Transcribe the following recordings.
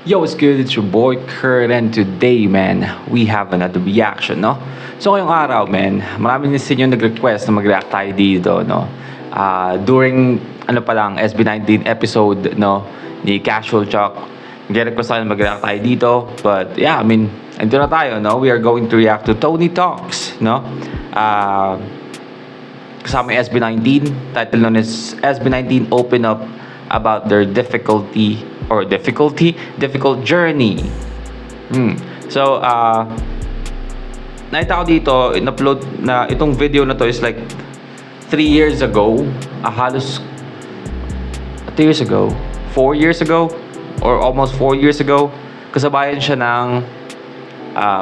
Yo, what's good? It's your boy Kurt, and today, man, we have another reaction, no? So ngayong araw, man, marami din sa inyo nag-request na mag-react tayo dito, no? During, pa lang, SB19 episode, no? Ni Casual Chuck, nag-request tayo na mag-react tayo dito. But, yeah, ito na tayo, no? We are going to react to Tony Talks, no? Kasama yung SB19. Title nun is SB19 Open Up About Their difficult journey. So, nakita ko dito, in-upload na itong video na to is like 3 years ago. Halos 3 years ago, 4 years ago, or almost 4 years ago. Kasabayan siya ng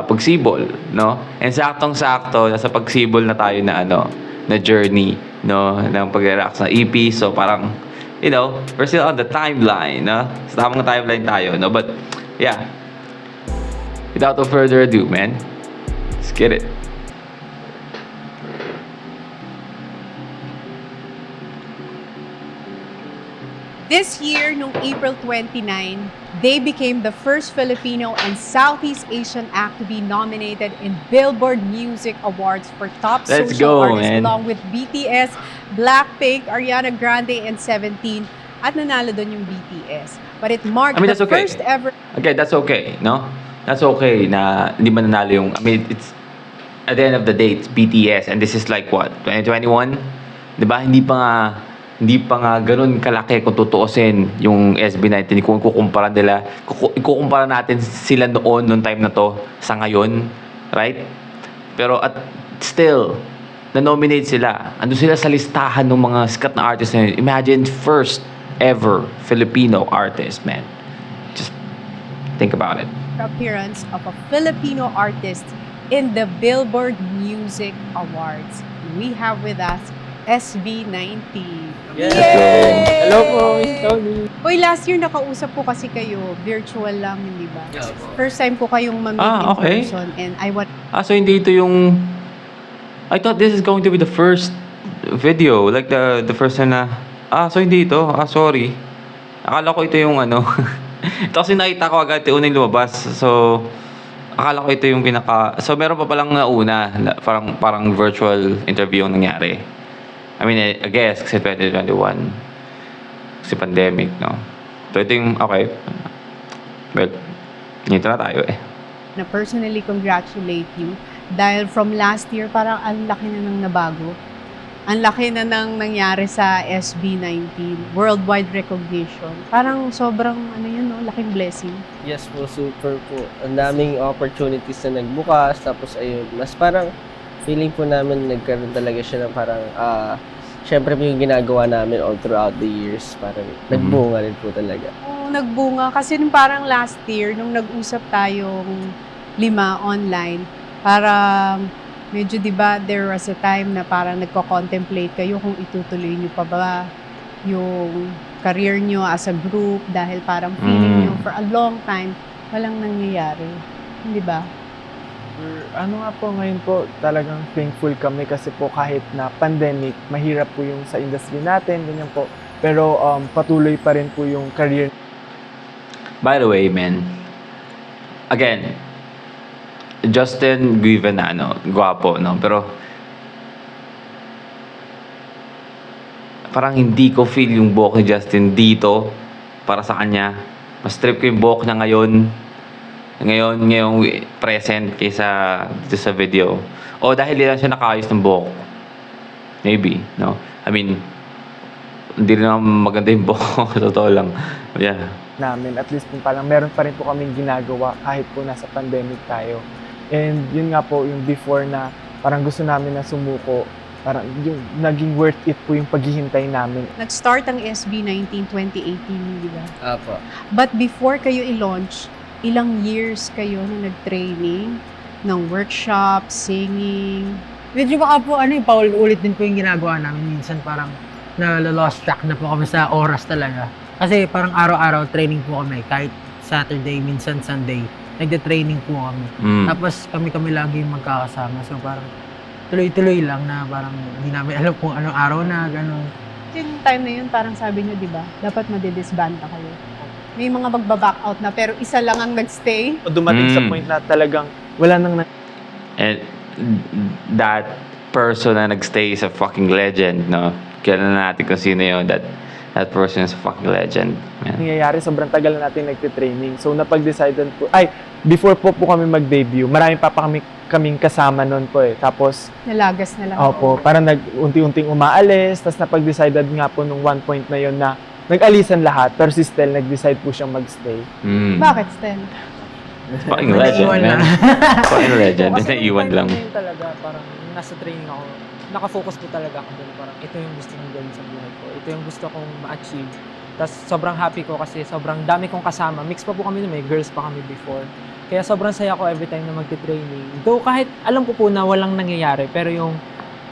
pagsibol, no? And saktong-sakto, nasa pagsibol na tayo na na journey, no? Ng pag-react sa EP. So, parang, we're still on the timeline, no? Sa tamang timeline tayo, no? But, yeah. Without no further ado, man. Let's get it. This year, noong April 29, they became the first Filipino and Southeast Asian act to be nominated in Billboard Music Awards for Top Let's Social go, Artist, man. along with BTS, Blackpink, Ariana Grande, and 17. At nanalo doon yung BTS. But it marked that's the okay. first ever... Okay, that's okay, no? That's okay na hindi man nanalo yung... it's... At the end of the day, it's BTS. And this is like what? 2021? Diba? Hindi pa nga ganun kalaki kung tutuusin yung SB19 kung ikukumpara natin sila noong time na to sa ngayon, right? Pero at still na-nominate sila. Ando sila sa listahan ng mga sikat na artists na yun. Imagine, first ever Filipino artist, man. Just think about it. appearance of a Filipino artist in the Billboard Music Awards. We have with us SB19. Yes. Yay! Hello po, Miss Tony. Hoy, last year nakausap ko kasi kayo, virtual lang, hindi ba? Yes po. First time ko kayong ma-meet okay. in person, and I want... So hindi ito yung... I thought this is going to be the first video. Like the first time na... so hindi ito. Sorry. Akala ko ito yung ito kasi nakita ko agad yung unang lumabas. So, akala ko ito yung pinaka... So, meron pa palang nauna. Parang virtual interview yung nangyari. I guess, kasi 2021. Kasi pandemic, no? So, ito yung... Okay. Well, dito na tayo eh. na personally congratulate you dahil from last year parang ang laki na nang nabago. Ang laki na nang nangyari sa SB19, worldwide recognition. Parang sobrang laking blessing. Yes po, super po. Ang daming opportunities na nagbukas. Tapos ayun, mas parang feeling po namin nagkaroon talaga siya ng parang syempre po yung ginagawa namin all throughout the years. Parang nagbunga rin po talaga. Oo, nagbunga. Kasi nung parang last year, nung nag-usap tayong 5 online, parang medyo, di ba, there was a time na parang nagko-contemplate kayo kung itutuloy nyo pa ba yung career nyo as a group dahil parang feeling nyo for a long time, walang nangyayari. Di ba? Nga po ngayon po, talagang thankful kami kasi po kahit na pandemic, mahirap po yung sa industry natin, ganyan po. Pero patuloy pa rin po yung career. By the way, man, again, Justin given na gwapo, no? Pero parang hindi ko feel yung buhok ni Justin dito para sa kanya. Mas trip ko yung buhok niya ngayong present kaysa dito sa video. O dahil lang siya nakaayos ng buhok. Maybe, no? Hindi rin naman maganda yung buhok. Totoo lang. Yeah. Namin. At least po, parang meron pa rin po kaming ginagawa kahit po nasa pandemic tayo. And yun nga po, yung before na parang gusto namin na sumuko, parang yung naging worth it po yung paghihintay namin. Nag-start ang SB19 2018, di ba? Apo. But before kayo i-launch, ilang years kayo na nag-training ng workshop, singing? Medyo baka po, paulit-ulit din po yung ginagawa namin. Minsan parang na-lost track na po kami sa oras talaga. Kasi parang araw-araw training po kami. Kahit Saturday, minsan Sunday, nagde-training po kami. Tapos kami lagi yung magkakasama. So parang tuloy-tuloy lang na parang hindi namin alam kung anong araw na, gano'n. Yung time na yun, parang sabi nyo, di ba, dapat madidisbanda kayo. may mga magba-back out na, pero isa lang ang nagstay. Dumating sa point na talagang wala nang And that person na nagstay is a fucking legend, no? Kailan na natin kung sino yun. That person is a fucking legend. Man. nangyayari. Sobrang tagal na natin nagtitraining. So, napag-decidean po, before po kami mag-debut, marami pa kaming kasama noon po eh. Tapos, Nalagas na lang. opo, parang unti-unting umaalis, tapos napag-decided nga po nung one point na yun na nag-alisan lahat, pero si Stel nag-decide po siyang magstay. Bakit, Stel? Fucking legend, Naiwan man. lang. Fucking legend. Kasi Naiwan lang. Yun talaga, parang nasa training ako, nakafocus po talaga ako dun. Parang ito yung gusto kong gawin sa buhay ko. Ito yung gusto kong ma-achieve. Tapos sobrang happy ko kasi sobrang dami kong kasama. Mix pa po kami, may girls pa kami before. Kaya sobrang saya ko every time na magte-training. Though kahit alam ko po na walang nangyayari, pero yung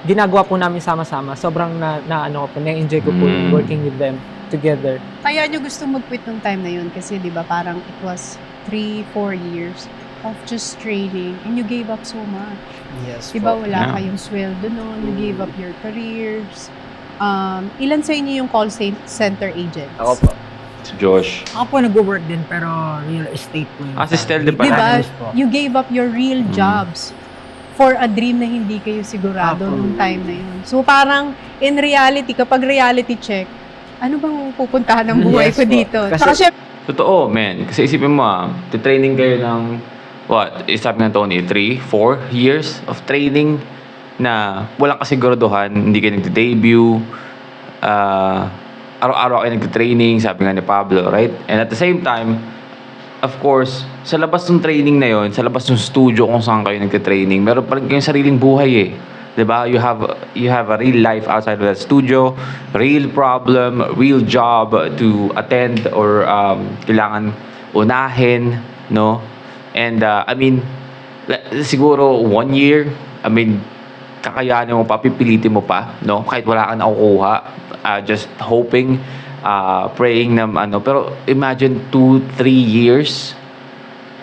ginagawa po namin sama-sama, sobrang na-enjoy ko po yung working with them together. Kaya nyo gusto mag-quit nung time na yun kasi di ba parang it was 3-4 years of just training and you gave up so much. Yes Di ba po. wala Yeah. kayong sweldo noon, you gave up your careers. Ilan sa inyo yung call center agents? Ako po. Si Josh. Ako po nag-work din, pero real estate po yung Si Stel din Di pala. ba? Yes po. You gave up your real jobs for a dream na hindi kayo sigurado Apo. nung time na yun. So parang in reality, kapag reality check, ano bang pupuntahan ng buhay Yes ko po. dito? Kasi- Saka syempre, Totoo, man. Kasi isipin mo training kayo ng, sabi ng Tony, 3-4 years of training na walang kasiguraduhan, hindi kayo nagde-debut, araw-araw kayo nagde-training, sabi nga ni Pablo, right? And at the same time, of course, sa labas ng training na yon, sa labas ng studio kung saan kayo nagte-training, meron pa rin kayong sariling buhay eh. 'Di ba? You have a real life outside of that studio, real problem, real job to attend or kailangan unahin, no? And I mean, siguro 1 year, I mean, kakayanin mo pa, pipilitin mo pa, no? Kahit wala kang nakukuha, just hoping, praying na pero imagine 2-3 years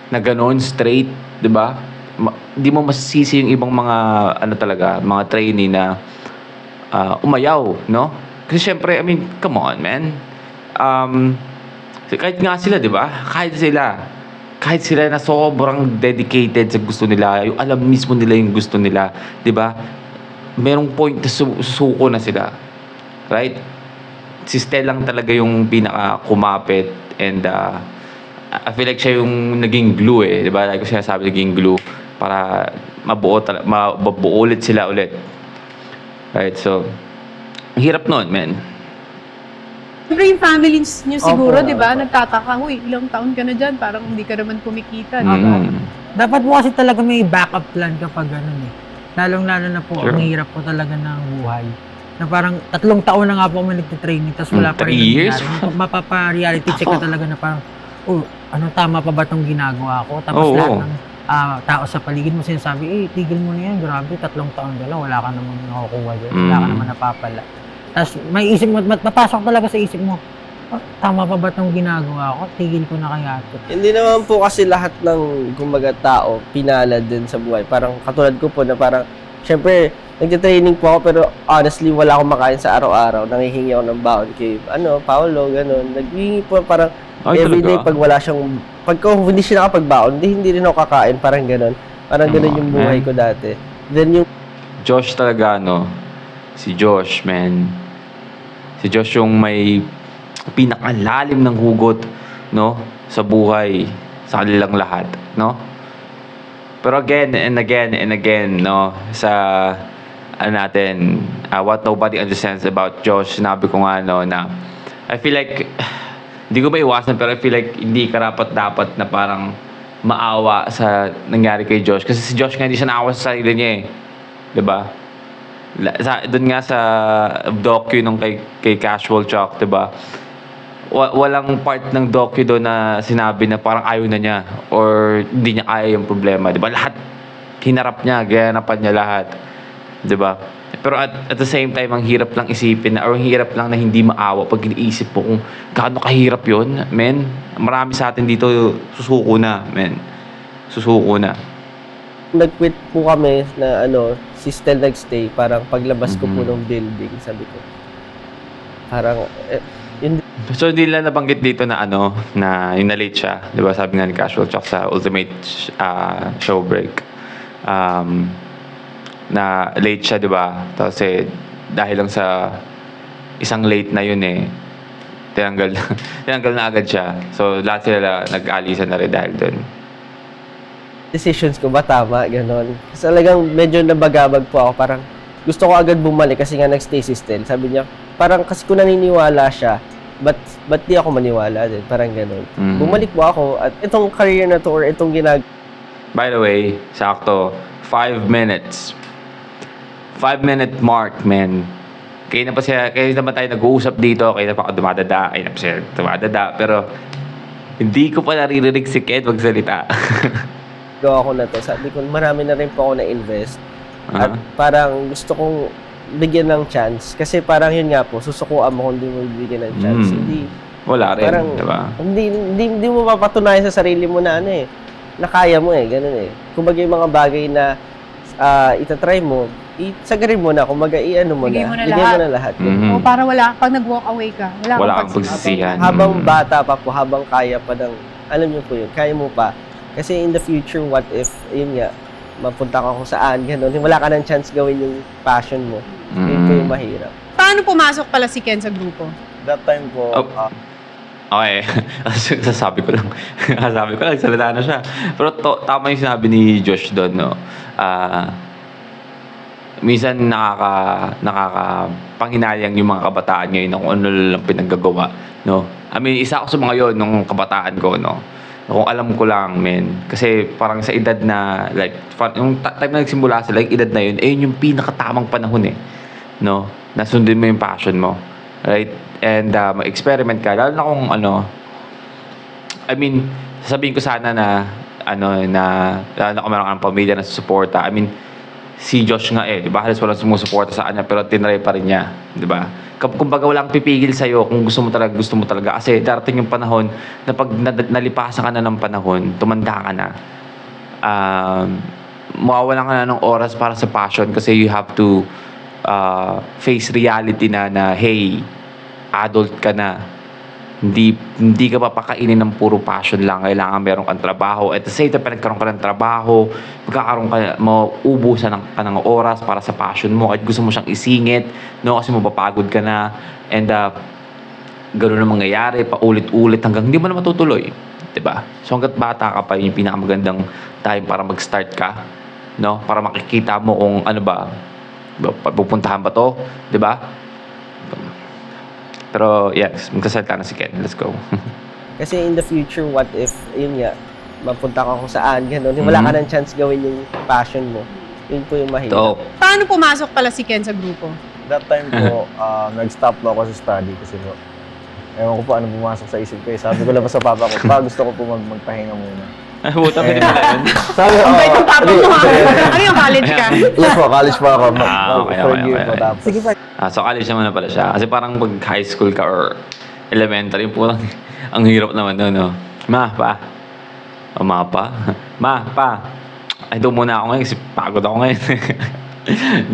na ganun straight, 'di ba? Di mo masisisi yung ibang mga mga trainee na umayaw, no? Kasi syempre, I mean, come on, man. Kahit nga sila, di ba? Kahit sila na sobrang dedicated sa gusto nila, yung alam mismo nila yung gusto nila, di ba? Merong point na susuko na sila. Right? Si Stel lang talaga yung pinaka kumapit and I feel like siya yung naging glue eh, di ba? Like ko sinasabi, naging glue para mabuo ulit sila ulit. Right? So, ang hirap nun, man. Siyempre yung families nyo siguro, Opo. di ba, nagtataka, huy, ilang taon ka na dyan, parang hindi ka naman kumikita, di Mm. ba? Dapat po kasi talaga may backup plan kapag ganun eh. Lalong-lalo na po, Sure. ang hirap po talaga ng buhay. Na parang 3 taon na nga po kami nagtitraining, tapos wala pa 3 rin years? nangyayari. Mapapa-reality check ka talaga na parang, tama pa ba itong ginagawa ko? Tapos Oo. lahat ng tao sa paligid mo sinasabi, tigil mo na yan, grabe, 3 taon ka lang, wala ka naman nakukuha dyan, wala ka naman napapala. Tapos may isip mo, mapasok talaga sa isip mo, tama pa ba itong ginagawa ko? Tigil ko na kaya ito. Hindi naman po kasi lahat ng kumbaga tao pinalad din sa buhay. Parang katulad ko po na parang, syempre, nagtitraining po ako pero honestly, wala akong makain sa araw-araw. Nangihingi ako ng baon kay, Paolo, gano'n. Naghihingi po parang everyday pag wala siyang, pagka hindi siya nakapagbaon, hindi rin ako kakain, parang gano'n. Parang gano'n yung buhay ko dati. Then yung Josh talaga, si Josh, man. Si Josh yung may pinakalalim ng hugot, no? Sa buhay, sa kanilang lahat, no? Pero again and again and again, no? Sa, what nobody understands about Josh, sinabi ko nga, na I feel like, hindi ko maiwasan, pero I feel like hindi karapat-dapat na parang maawa sa nangyari kay Josh. Kasi si Josh nga hindi siya naawa sa sarili niya eh. 'Di ba? Doon nga sa docu nung kay Casual Chalk, 'di ba? Walang part ng docu doon na sinabi na parang ayaw na niya or hindi niya kaya yung problema, 'di ba? Lahat hinarap niya, ganapan niya lahat. 'Di ba? Pero at the same time, ang hirap lang isipin or ang hirap lang na hindi maawa pag iniisip mo kung gaano kahirap 'yon, men. Marami sa atin dito susuko na, men. Susuko na. nag-quit po kami na si Stel nagstay, parang paglabas ko po Mhm. ng building, sabi ko, parang, yun So, hindi lang nabanggit dito na ano, na yung na-late siya. Di ba? Sabi nga ni Casual Chalk sa Ultimate Show Break. Na late siya, di ba? Tapos dahil lang sa isang late na yun tinanggal, tinanggal na agad siya. So, lahat sila nag-alisan na rin dahil dun. Decisions ko ba tama, ganon. Kasi talagang medyo nabagabag po ako, parang gusto ko agad bumalik kasi nga nag-stay si Stel. Sabi niya, parang kasi kung naniniwala siya, ba't di ako maniwala din? Parang ganon. Bumalik po ako at itong career na to or itong By the way, sakto, 5 minutes. 5-minute mark, man. Kaya naman tayo nag-uusap dito, kaya na pa ako dumadada, kaya na pa siya dumadada, pero hindi ko pa naririnig si Ken magsalita. gawa ko na to. Sabi ko, marami na rin po ako na-invest. At parang gusto kong bigyan ng chance. Kasi parang yun nga po, susukuan mo kung hindi mo bigyan ng chance. Hindi, Wala rin, parang, diba? hindi mo mapatunayan sa sarili mo na na kaya mo ganun Kumbaga yung mga bagay na itatry mo, isagarin mo na, kumbaga i-ano mo Bigay na, mo na bigay lahat. mo na lahat. Mhm. O para pag nag-walk away ka, wala Wala kang kang pagsisihan. Habang bata pa po, habang kaya pa ng, alam niyo po yun, kaya mo pa. Kasi in the future, what if, yun nga, mapunta ka kung saan, gano'n, wala ka ng chance gawin yung passion mo. Yun po yung mahirap. Paano pumasok pala si Ken sa grupo? That time po, Oh. Okay. Sasabi ko lang. Sabi ko lang, salita na siya. Pero tama yung sinabi ni Josh doon, no? Minsan nakakapanghinayang yung mga kabataan ngayon kung ano lang pinaggagawa, no? I mean, isa ako sa mga yon nung kabataan ko, no? Kung alam ko lang, men. Kasi parang sa edad na, like, yung time na nagsimula sila, like, edad na yun, yun yung pinakatamang panahon, no? Nasundin mo yung passion mo. Right? And mag-experiment ka. Lalo na kung I mean, sasabihin ko sana na lalo na kung meron ka ng pamilya na susuporta. I mean, si Josh nga di ba? Halos walang sumusuporta sa kanya pero tinry pa rin niya, di ba? Kumbaga walang pipigil sa'yo kung gusto mo talaga. Kasi darating yung panahon na pag nalipasan ka na ng panahon, tumanda ka na, mawawalan ka na ng oras para sa passion kasi you have to face reality na hey, adult ka na. Hindi ka papakainin ng puro passion lang. Kailangan meron kang trabaho. At the same time, nagkaroon ka ng trabaho, mauubusan ka ng oras para sa passion mo. Kahit gusto mo siyang isingit, no? Kasi mapapagod ka na. And gano'n na mangyayari, paulit-ulit hanggang hindi mo na matutuloy. Diba? So hanggat bata ka pa, yung pinakamagandang time para mag-start ka. No? Para makikita mo kung ano ba, pupuntahan ba to? Diba? Pero yes, magsasalita na si Ken. Let's go. Kasi in the future, what if, yun nga, mapunta ka kung saan, gano'n, wala ka ng chance gawin yung passion mo. Yun po yung mahirap. So, Paano pumasok pala si Ken sa grupo? that time po, nag-stop po ako sa study kasi po, ewan ko po ano pumasok sa isip ko. Sabi ko lang sa papa ko, gusto ko po magpahinga muna. buta pwede pala yun. Sabi ko, Ang bait ng papa mo. Ano yung college ka? yes po, college po ako. Okay. Third year po tapos. Sige pa. So college naman na pala siya. Kasi parang pag high school ka or elementary, po ang hirap naman doon, no? Ma, pa. Ma, pa. Ay, doon muna ako ngayon kasi pagod ako ngayon.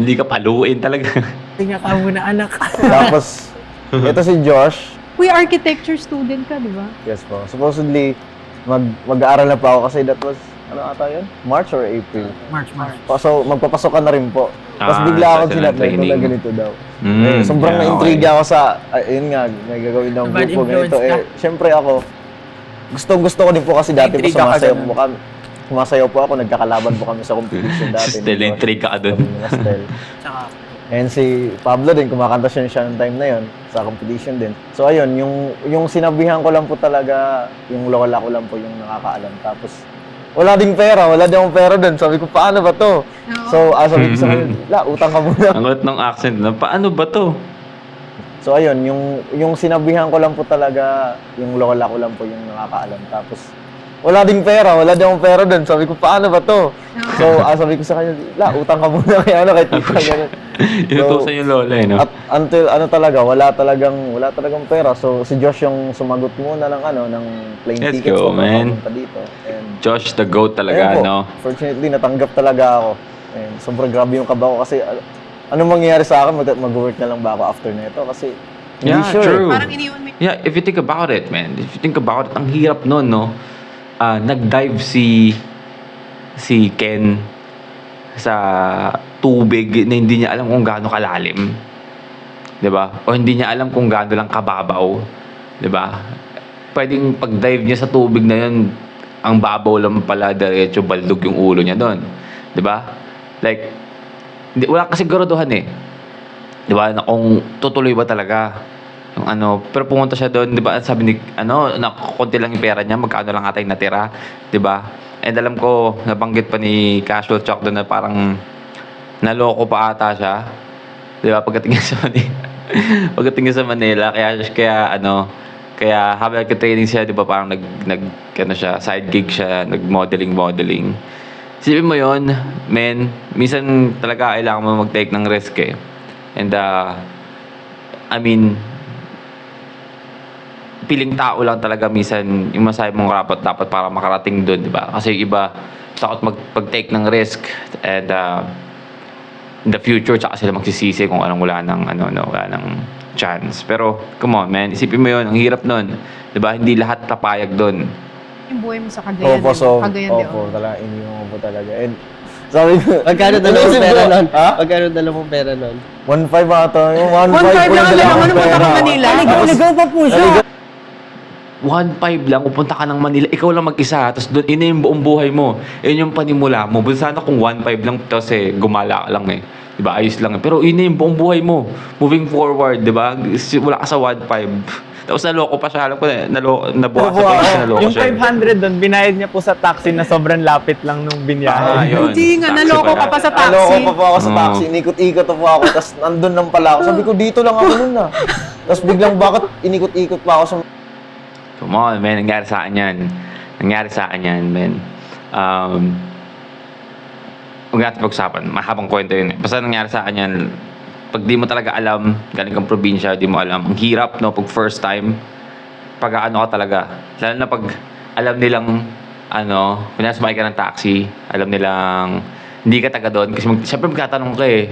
Hindi ka paluin talaga. Tingnan ka muna, anak. Tapos, ito si Josh. Uy, architecture student ka, di ba? Yes po. Supposedly, mag-aaral na pa ako kasi that was, ano ata yun? March or April? March. So, magpapasok ka na rin po. Tapos bigla ako sa sinabi training. na ganito daw. yeah, Sobrang na-intrigue okay. ako sa, yun nga, may gagawin ng Bad grupo influence ganito. ka. Syempre ako, gusto ko din po kasi dati po Na-intrigue ka sumasayaw ganun. po kami. Sumasayaw po ako, nagkakalaban po kami sa competition dati. Still intrigue ka doon. Still. Tsaka, And si Pablo din, kumakanta siya ng time na yon sa competition din. So ayun, yung sinabihan ko lang po talaga, yung lola ko lang po yung nakakaalam. Tapos wala ding pera doon. Sabi ko, paano ba to? So sabi ko sa kanya, utang ka muna. Ang kulit ng accent na, paano ba to? So ayun, yung sinabihan ko lang po talaga, yung lola ko lang po yung nakakaalam. Tapos wala ding pera doon. Sabi ko, paano ba to? So sabi ko sa kanya, utang ka muna kaya kahit di pa ganun. Inutusan yung lola no? At until talaga, wala talagang pera. So si Josh yung sumagot muna ng plane Let's tickets go, po man. papunta dito. And Josh the GOAT talaga, ayun po, no? fortunately natanggap talaga ako. And sobrang grabe yung kaba ko kasi anong mangyayari sa akin, mag-work na lang ba ako after nito kasi Hindi Yeah, sure. true. Parang iniwan mo Yeah, if you think about it, man. If you think about it, ang hirap nun, no? Nag-dive si Ken sa tubig na hindi niya alam kung gaano kalalim. 'Di ba? O hindi niya alam kung gaano lang kababaw. 'Di ba? Pwedeng pag-dive niya sa tubig na 'yon, ang babaw lang pala, diretso baldog yung ulo niya doon. 'Di ba? Like, wala kasi siguraduhan eh. 'Di ba? Na kung tutuloy ba talaga yung ano, pero pumunta siya doon, 'di ba? Sabi ni na konti lang yung pera niya, magkano lang ata yung natira, 'di ba? And alam ko, nabanggit pa ni Casual Chuck doon na parang naloko pa ata siya. 'Di ba? Pagdating niya sa Manila. Pagdating niya sa Manila, kaya habang nagka-training siya, 'di ba, parang siya, side gig siya, nag-modeling. Isipin mo 'yon, men, minsan talaga kailangan mo mag-take ng risk eh. And I mean, piling tao lang talaga minsan yung masahe mong dapat para makarating doon, di ba? Kasi yung iba takot mag-take ng risk, and in the future tsaka sila magsisisi kung anong wala ng chance. Pero come on, man, isipin mo 'yon, ang hirap noon, di ba? Hindi lahat papayag doon. yung buhay mo sa Cagayan. Opo, so, Cagayan de opo, Oro. talaga, iniwan ko po talaga. And, sabi ko, Magkano dala mong Inisip pera ko, nun? ha? Magkano dala mong pera nun? 1.5 ata. Yung 1.5 1.5 po lang yung ang dala dala mo kong nung punta pera. ka Manila. Naligaw pa po siya. 1.5 lang, pupunta ka ng Manila, ikaw lang mag-isa, tapos doon, yun na yung buong buhay mo. Yun yung panimula mo. But sana kung 1.5 lang, tapos gumala ka lang eh. Diba? Ayos lang. Pero yun na yung buong buhay mo. Moving forward, diba? Wala ka sa 1.5. Tapos naloko pa siya. Alam ko nabukas Opo, pa siya, naloko Yung siya. 500 doon, binayad niya po sa taxi na sobrang lapit lang nung binyahe. Yun. Hindi nga, Taxi naloko pala. ka pa sa Naloko taxi. pa po ako sa Oo. taxi. Inikot-ikot pa po ako. Tapos nandun lang pala ako. Sabi ko, dito lang ako nun ah. Tapos biglang bakit inikot-ikot pa ako sa... Come on, man. Nangyari sa akin yan, man. Huwag natin pag-usapan. Mahabang kwento yun eh. Basta nangyari sa akin yan, pag di mo talaga alam, galing kang probinsya, di mo alam. Ang hirap, no? Pag first time, pag ano ka talaga. Lalo na pag alam nilang, kunyari sumakay ka ng taxi, alam nilang, hindi ka taga doon. Kasi syempre magtatanong ka eh,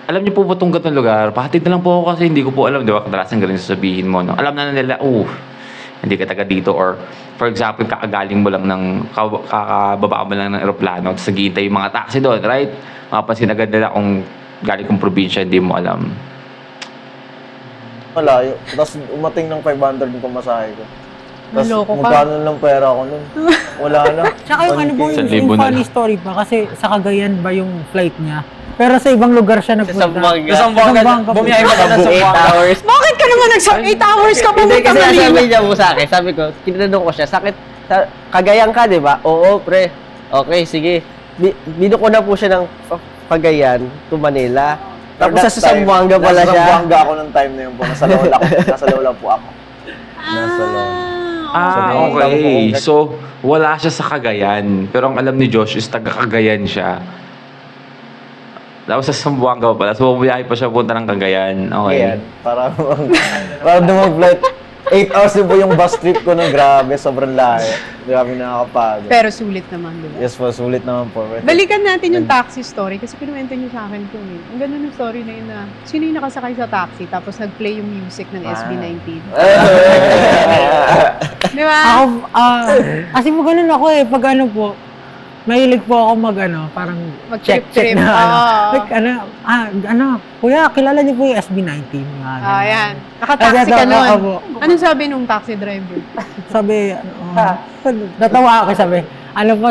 alam niyo po ba itong ganitong lugar? Pahatid na lang po ako kasi hindi ko po alam. Di ba? Kadalasan ganun sasabihin mo. No? Alam na nila, hindi ka taga dito. Or, for example, kakagaling mo lang kakababa mo lang ng aeroplano, tapos naghihintay yung mga taxi doon, right? Mapapansin agad nila kung galing kong probinsya, hindi mo alam. Malayo. Tapos umating ng 500 yung pamasahe ko. Tapos Naloko ka. magkano lang pera ko nun? Wala na. Tsaka yung ano po, 1K. Isang yung libo na funny lang. story pa, kasi sa Cagayan ba yung flight niya? Pero sa ibang lugar siya nagpunta. Sa Zamboanga. po. Bumiyahe pa ka ng 8 hours. Bakit ka naman 8 hours ka Hindi pumunta kasi Manila? sabi niya po sa akin, sabi ko, tinanong ko siya, Cagayan ka, di ba? Oo, pre. Okay, sige. Binuko na po siya ng Cagayan to Manila. Tapos sa Zamboanga pala Nasa siya. Zamboanga ako ng time na yun po. Nasa lola ko. Nasa lola po ako. Nasa lola. Okay. So, wala siya sa Cagayan. Pero ang alam ni Josh is taga-Cagayan siya. Tapos sa Zamboanga pala. So, bumiyahe pa siya punta ng Cagayan. Okay. Ayan. Para dumag-flight. 8 hours din po yung bus trip ko nun. Grabe, sobrang layo. Grabe nakakapagod. Pero sulit naman, di ba? Yes po, sulit naman po. Balikan natin yung taxi story kasi kinuwento niyo sa akin to eh. Ang ganda ng story na yun na sino yung nakasakay sa taxi tapos nag-play yung music ng SB19. Di ba? Ako, kasi po ganun ako eh, pag ano po, mahilig po ako parang Mag-trip-trip. na Oo. like, kuya, kilala niyo po yung SB19? Yan. Nakataxi ka nun. Opo. Anong sabi nung taxi driver? Sabi, natawa ako,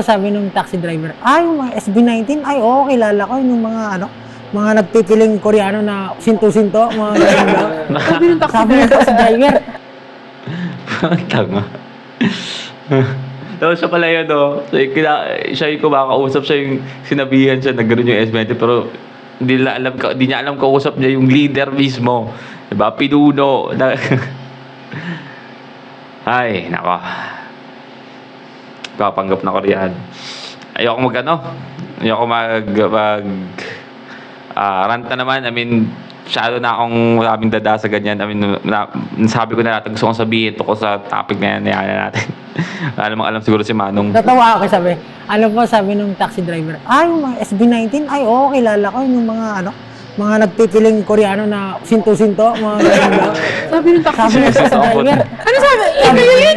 sabi nung taxi driver, yung mga SB19, oo, kilala ko, yung mga mga nagpipiling Koreano na sinto-sinto, mga ganyan. Sabi nung taxi Sabi ng driver. taxi driver, Tama. Tapos siya pala yun, no? So, siya yung kumakausap, siya yung sinabihan siya na gano'n yung S20, pero hindi niya alam kausap niya yung leader mismo. Diba? Pinuno. Ay, nako. Kapanggap na ko riyan. Ayoko rant na naman. I mean, masyado na akong maraming dada sa ganyan. I mean, sabi ko na natin gusto kong sabihin tungkol sa topic na yan natin. Alam siguro si Manong. natawa ako, sabi nung taxi driver, yung mga SB19, oo, kilala ko, yung mga mga nagpipiling Koreano na sinto-sinto, mga ganun ba? Sabi ng taxi Sabi niya sa driver, Ano sabi? Kayo yun?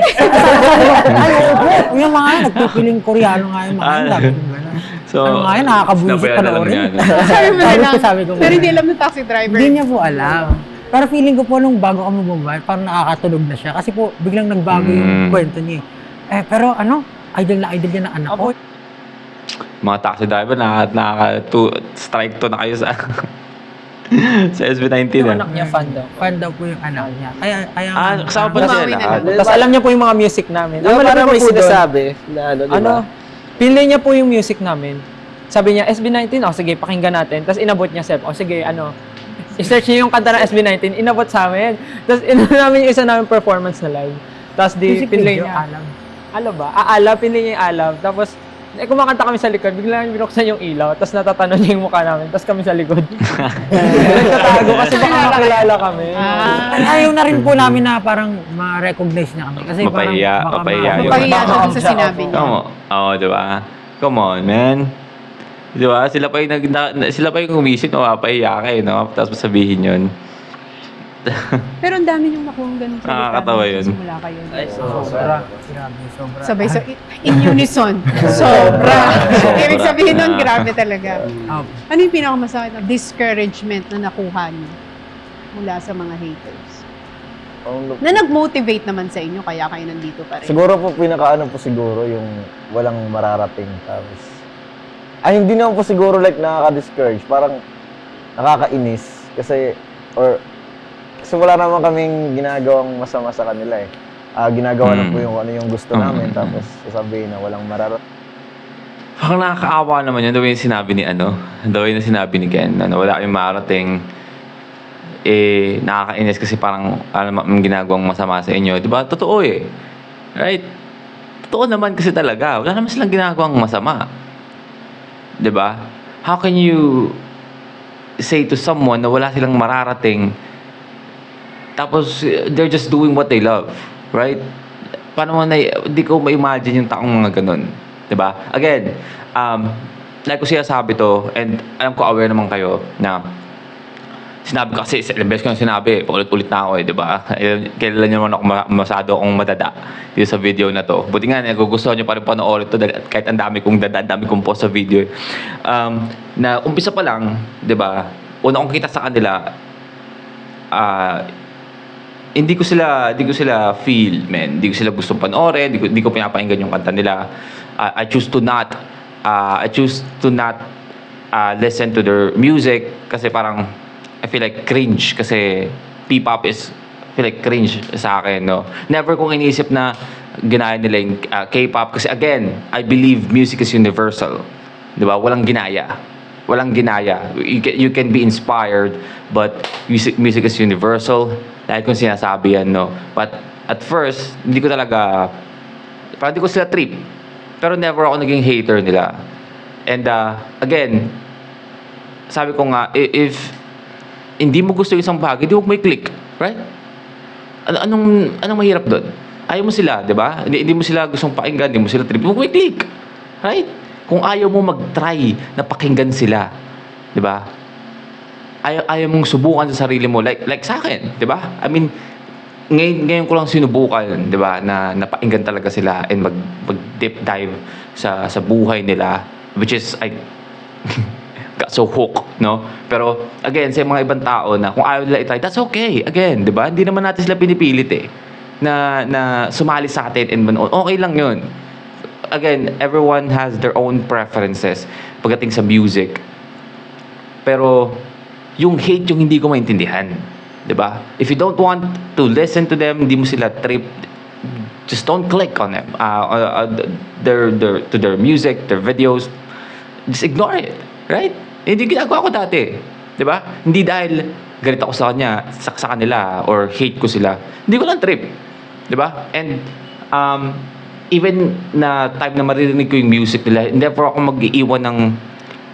ay, opo, yung mga nagpipiling Koreano nga yung mga yun, sabi ko gano'n. So, Ano nga yun, nakakabuisit sinabayan na lang panoorin. niya, no? Sabi mo na lang. Sabi ko, Pero hindi alam ng taxi driver. Hindi niya po alam. Pero feeling ko po nung bago kami bumaba, parang nakakatulog na siya. Kasi po, biglang nagbago yung kwento niya eh. Pero ano, idol niya ng anak ko. Mga taxi driver, strike to na kayo sa sa SB19. Yung eh. anak niya fan daw. Fan daw po yung anak niya. Kaya Kasama pa na Bumawi sila na lahat. lang. Tapos alam niya po yung mga music namin. Di ba Ang parang malaki may po doon, sinasabi na ano, di ba? ano, pinlay niya po yung music namin. Sabi niya, SB19, sige, pakinggan natin. Tapos inabot niya, Seb, sige, i-search niyo yung kanta ng SB19, inabot sa amin. Tapos namin yung isa namin performance na live. Tapos music pinlay video, niya. alam. Alam ba? Alam, pinlay niya yung alam. Tapos, kumakanta kami sa likod, biglang binuksan yung ilaw, tapos natatanon niya yung mukha namin, tapos kami sa likod. Nagtatago kasi baka makilala kami. Ayaw na rin po namin na parang ma-recognize niya kami. Kasi Mapahiya, parang mapahiya yun. Mapahiya siya sa sinabi niya. Come on. Oo, di ba? Come on, man. Di ba? Sila pa yung gumising, mapapahiya ka eh, no? Tapos sabihin yun. Pero ang dami niyong nakuha ganun sa Nakakatawa yun. Simula kayo. Ay, Sobra. Grabe, sobra. Sabay in unison. Sobra. Ibig sabihin nun, grabe talaga. Ah, Ano yung pinakamasakit na discouragement na nakuha niyo mula sa mga haters? Na nag-motivate naman sa inyo, kaya kayo nandito pa rin. Siguro po pinakaano po siguro yung walang mararating. Tapos, hindi naman po siguro like nakaka-discourage. Parang nakakainis. Kasi wala naman kaming ginagawang masama sa kanila eh. Ginagawa lang po yung ano yung gusto namin. Tapos sasabihin na walang mararating. Parang nakakaawa naman yun. The way yung sinabi ni sinabi ni Ken, wala kayong marating. Nakakainis kasi parang may ginagawang masama sa inyo. Di ba? Totoo eh. Right? Totoo naman kasi talaga. Wala naman silang ginagawang masama. Di ba? How can you say to someone na wala silang mararating, tapos they're just doing what they love? Right? Paano mo di ko ma-imagine yung taong mga ganun. Di ba? Again, like ko siya sabi to, and alam ko aware naman kayo na sinabi ko kasi, ilang beses ko na sinabi, paulit-ulit na ako eh, di ba? Kailan nyo naman ako masyado akong madada dito sa video na to. Buti nga, nagugustuhan nyo pa rin panoorin to kahit ang dami kong dada, ang dami kong post sa video. Na umpisa pa lang, di ba? Una kong kita sa kanila, hindi ko sila feel, man. Hindi ko sila gustong panoorin, hindi ko pinapakinggan yung kanta nila. I choose to not listen to their music kasi parang I feel like cringe kasi P-pop feel like cringe sa akin, no? Never kong iniisip na ginaya nila yung K-pop kasi again, I believe music is universal. Di ba? Walang ginaya. You can be inspired, but music is universal. Dahil kung sinasabi yan, no? But at first, hindi ko sila trip. Pero never ako naging hater nila. And again, sabi ko nga, if hindi mo gusto yung isang bagay, di huwag mo i-click. Right? Anong mahirap doon? Ayaw mo sila, di ba? Hindi mo sila gustong pakinggan, hindi mo sila trip. Huwag mo i-click. Right? Kung ayaw mo mag-try na pakinggan sila, di ba? Ayaw mong subukan sa sarili mo. Like sa akin, di ba? I mean, ngayon ko lang sinubukan, di ba? Na napakinggan talaga sila and mag-deep dive sa buhay nila. Which is, got so hooked, no? Pero, again, sa mga ibang tao na kung ayaw nila itry, that's okay. Again, di ba? Hindi naman natin sila pinipilit eh. Na sumali sa atin and okay lang yun. Again, everyone has their own preferences pagdating sa music. Pero, yung hate yung hindi ko maintindihan. Di ba? If you don't want to listen to them, hindi mo sila trip, just don't click on them. To their music, their videos, just ignore it. Right? Hindi ginagawa ko dati. Di ba? Hindi dahil galit ako sa kanila or hate ko sila. Hindi ko lang trip. Di ba? And even na time na maririnig ko yung music nila, never ako mag-iiwan ng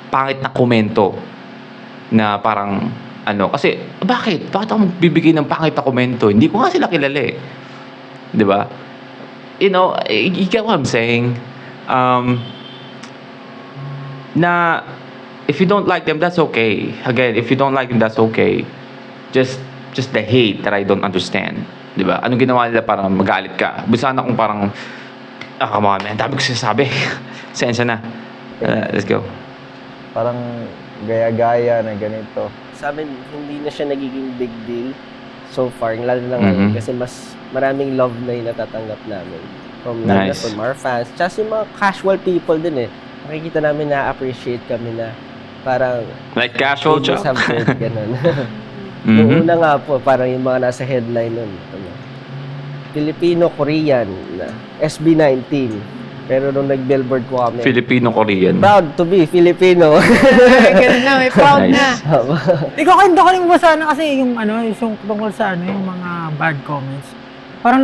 pangit na komento na parang kasi bakit ako magbibigay ng pangit na komento? Hindi ko nga sila kilala eh. Di ba? You know, you get what I'm saying? Na if you don't like them, that's okay. Again, if you don't like them, that's okay. Just the hate that I don't understand. Di ba? Anong ginawa nila para magalit ka? Bisa na kung parang, come on, man, dami ko sinasabi. Sensya na. Let's go. Parang gaya-gaya na ganito. Sa amin, hindi na siya nagiging big deal so far, lalo na ngayon, Mhm. kasi mas maraming love na yung natatanggap namin. Lalo na Nice. from our fans. Tsaka yung mga casual people din eh. Nakikita namin na-appreciate kami na parang Like casual Tables joke. have birth, ganun. Yung Mhm. una nga po, parang yung mga nasa headline nun. Filipino-Korean na SB19. Pero nung nag-billboard ko kami, Filipino-Korean. proud to be Filipino. Ay, ganun na, may proud na. Nice. Ikaw kwento ka rin ba sana kasi yung yung tungkol sa yung mga bad comments. Parang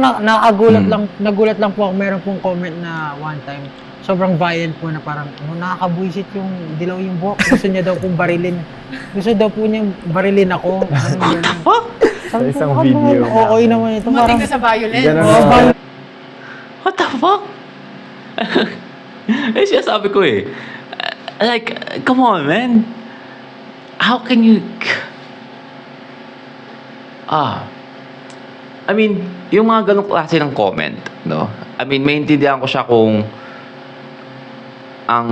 nagulat lang po ako, meron pong comment na one time, sobrang violent po na parang nakakabuisit yung dilaw yung buhok. Gusto niya daw pong barilin. Gusto daw po niya barilin ako. What the fuck? Sa isang video. Oo, naman ito. Mating Parang, ka sa violence. Ganun Oo, na. violent. What the fuck? Eh, siya sabi ko eh. Like, come on, man. How can you... I mean, yung mga ganong klase ng comment, no? I mean, maintindihan ko siya kung ang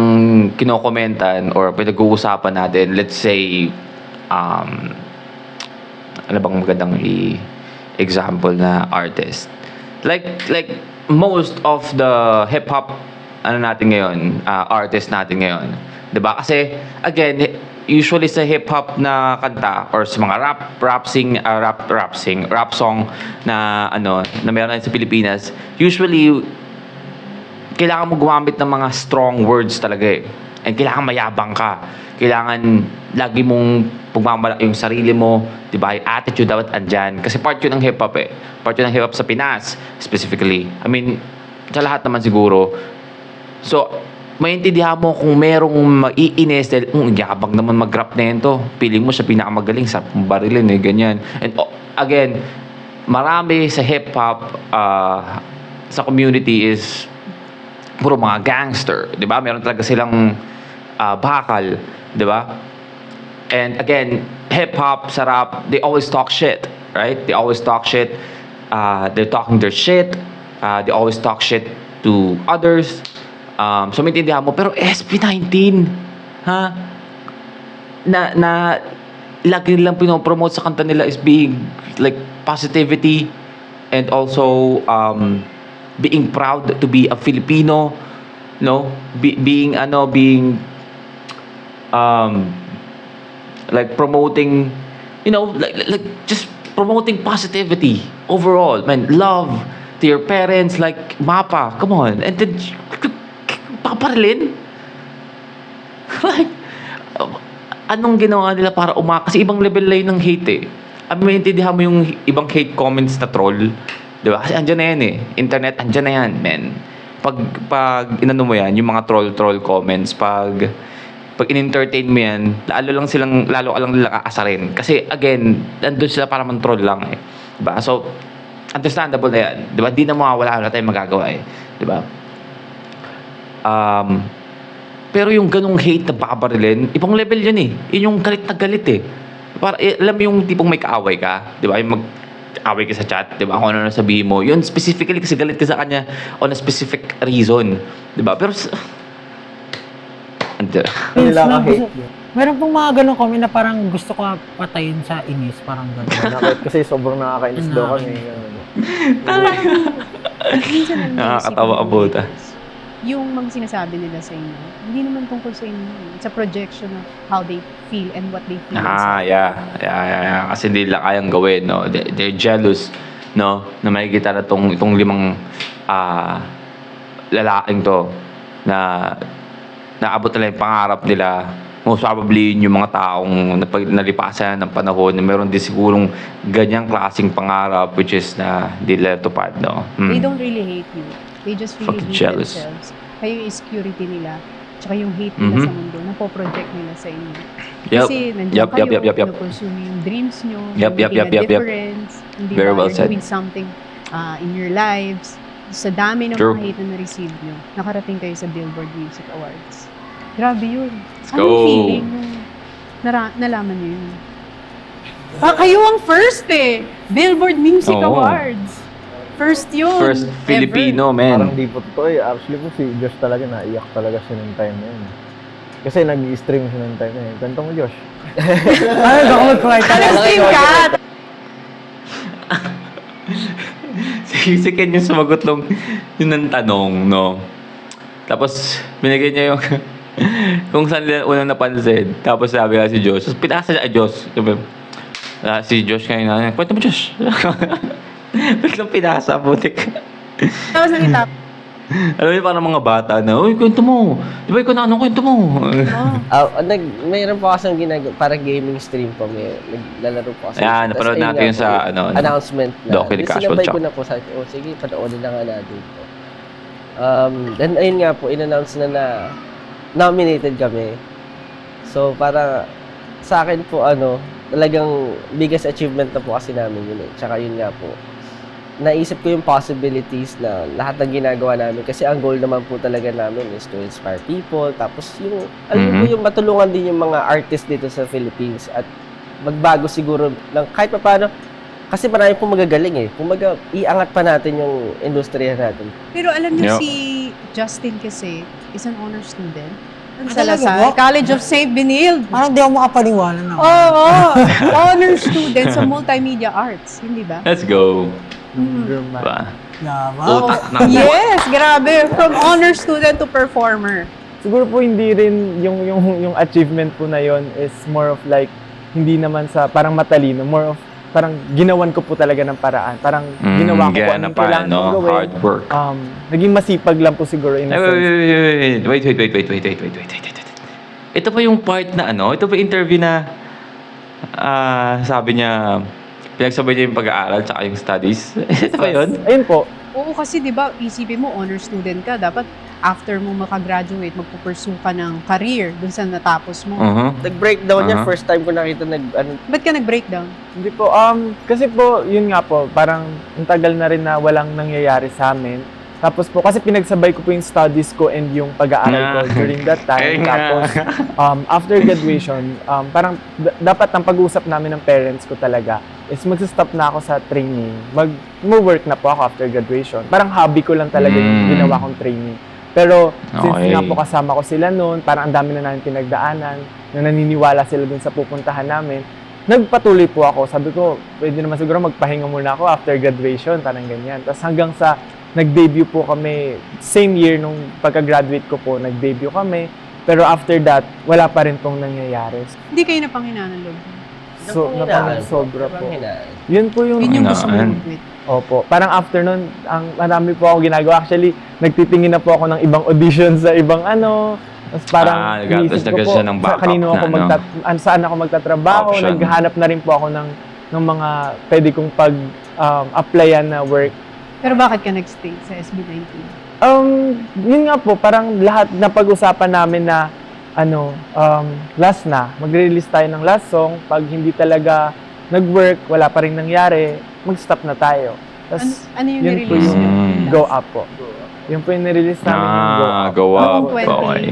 kinokomentan or pinag-uusapan natin, let's say, ano bang magandang example na artist? Like most of the hip-hop natin ngayon, artist natin ngayon. 'Di ba? Kasi again, usually sa hip-hop na kanta or sa mga rap song na na meron natin sa Pilipinas, usually kailangan mo gumamit ng mga strong words talaga eh. And kailangan mayabang ka. Kailangan lagi mong pagmamalaki yung sarili mo, 'di ba? Yung attitude dapat andyan kasi part 'yun ng hip hop eh. Part 'yun ng hip hop sa Pinas specifically. I mean, sa lahat naman siguro. So, maintindihan mo kung merong maiinis dahil, yabang naman mag-rap na yun to. Piling mo siya pinakamagaling sa barilin eh, ganyan. And again, marami sa hip-hop sa community is puro mga gangster, di ba? Meron talaga silang bakal, di ba? And again, hip-hop, sa rap, they always talk shit, right? They always talk shit. They're talking their shit. They always talk shit to others. So maintindihan mo, pero SB19, ha? Na lagi nilang pinopromote sa kanta nila is being like positivity and also being proud to be a Filipino, no? Being like promoting, like just promoting positivity overall, man, love to your parents, like mapa, come on, and then paparilin? Like, anong ginawa nila para kasi ibang level lang yun ng hate eh. Maintindihan mo yung ibang hate comments na troll, di ba? Kasi andyan na yan eh. Internet, andyan na yan, men. Pag inano mo yan, yung mga troll comments, pag in-entertain mo yan, lalo ka lang nila aasarin. Kasi again, nandun sila para man-troll lang eh. Diba? So, understandable na yan. Diba? Di na mawawala, wala tayong magagawa eh. Diba? Pero yung ganong hate na babarilin, ibang level yun eh. Yun yung galit na galit eh. Para, alam mo yung tipong may kaaway ka, di ba? Yung mag-away ka sa chat, di ba? Kung ano sabihin mo. Yun specifically kasi galit ka sa kanya on a specific reason. Di ba? Pero, Nila ka-hate. Meron pong mga ganong comment na parang gusto ko patayin sa inis, parang gano'n. Kasi sobrang nakakainis daw kami. Minsan lang nakakatawa abuta. Yung mga sinasabi nila sa inyo, hindi naman tungkol sa inyo. It's a projection of how they feel and what they feel. Yeah. Kasi hindi nila kayang gawin, no? They're jealous, no? Na makikita na itong limang lalaking to na naabot nila yung pangarap nila. Most probably yung mga taong nalipasan ng panahon na meron din sigurong ganyang klaseng pangarap which is na hindi nila tupad, no? They don't really hate you. They just really Fucking hate jealous. themselves. Kayo yung insecurity nila, tsaka yung hate nila sa mundo, napoproject nila sa inyo. Kasi nandiyan kayo, pinupursue nyo yung dreams nyo, making a difference, hindi Very ba, well you're said. doing something in your lives. Sa dami ng True. mga hate na na-receive nyo, nakarating kayo sa Billboard Music Awards. Grabe yun. Let's Anong go. feeling nung nalaman niyo yun? Kayo ang first eh. Billboard Music Oo. Awards. First yun. First ever. Filipino, Parang man. di po totoo eh. Actually po si Josh talaga, naiyak talaga siya ng time na yun. Kasi nag-stream siya ng time na yun. Kwento mo, Josh. Ay, ako mag-cry Alam stream ka! Si Ken yung sumagot lang yun ang tanong, no? Tapos, binigay niya yung kung saan nila unang napansin. Tapos sabi nga si Josh. Tapos pinasa niya, Josh. Sabi, si Josh kayo na, kwento mo, Josh. Biglang pinasa, butik. Tapos nakita Alam mo, parang mga bata na, uy, kwento mo. Di ba ikaw na anong kwento mo? Mayroon po kasing parang gaming stream po. Naglalaro po kasi. Ayan, napanood ayun natin nga yung sa, po, ano, announcement na. Doc with the Casual Sinabay Chat. ko na po sa sige, panoorin na nga natin po. Then, ayun nga po, in-announce na nominated kami. So, para sa akin po, talagang biggest achievement na po kasi namin yun eh. Tsaka yun nga po, naisip ko yung possibilities na lahat ng ginagawa namin kasi ang goal naman po talaga namin is to inspire people tapos yung alam mo po yung matulungan din yung mga artists dito sa Philippines at magbago siguro ng kahit pa paano kasi marami po magagaling eh. Kumbaga iangat pa natin yung industriya natin. Pero alam niyo Yeah. si Justin kasi is an honor student. Sa Talaga Lasal, po? College of St. Benilde. Parang di ako makapaniwala na. Oo! Honor student sa multimedia arts. Hindi ba? Let's go. German. Diba? Yawa. Utak ng Yes! Grabe! From honor student to performer. Siguro po hindi rin yung achievement po na yon is more of like hindi naman sa parang matalino, more of parang ginawan ko po talaga ng paraan. Parang ginawa ko po Gaya na anong pa, kailangan no? kong gawin. Hard work. Naging masipag lang po siguro in a sense. Wait. Ito pa yung part na ito pa yung interview na sabi niya, pinagsabay niya yung pag-aaral tsaka yung studies. Ito ba yun? Ayun po. Oo, kasi di ba, isipin mo, honor student ka. Dapat after mo makagraduate, magpupursue ka ng career dun sa natapos mo. Nag-breakdown niya, Uh-huh. first time ko nakita Ba't ka nag-breakdown? Hindi po, kasi po, yun nga po, parang ang tagal na rin na walang nangyayari sa amin. Tapos po, kasi pinagsabay ko po yung studies ko and yung pag-aaral ko during that time. Ayun nga. Tapos, after graduation, parang dapat ang pag-uusap namin ng parents ko talaga is mag-stop na ako sa training. Mag-work na po ako after graduation. Parang hobby ko lang talaga yung ginawa kong training. Pero, since Okay. nga po kasama ko sila noon, parang ang dami na namin pinagdaanan, na naniniwala sila dun sa pupuntahan namin, nagpatuloy po ako. Sabi ko, pwede naman siguro magpahinga muna ako after graduation, parang ganyan. Tapos hanggang sa nag-debut po kami, same year nung pagka-graduate ko po, nag-debut kami. Pero after that, wala pa rin pong nangyayari. Hindi kayo napanghinaan ng loob. So, sobra po. Hinaan. Yun po yung Yun yung gusto mo Hinaan. mag-quit. Opo. Parang after nun, ang marami po ako ginagawa. Actually, nagtitingin na po ako ng ibang auditions sa ibang Tapos parang iniisip ko nagkaroon po, siya ng backup kanino ako na, saan ako magtatrabaho. Option. Naghahanap na rin po ako ng mga pwede kong applyan na work. Pero bakit ka nag-stay sa SB19? Yun nga po, parang lahat na pag-usapan namin na last na, magre-release tayo ng last song. Pag hindi talaga nag-work, wala pa rin nangyari, mag-stop na tayo. Tapos, Ano yung yun po nirelease yung nyo? Go Up po. Yun po yung nirelease namin yung Go Up. Go up. Noong 20. Okay.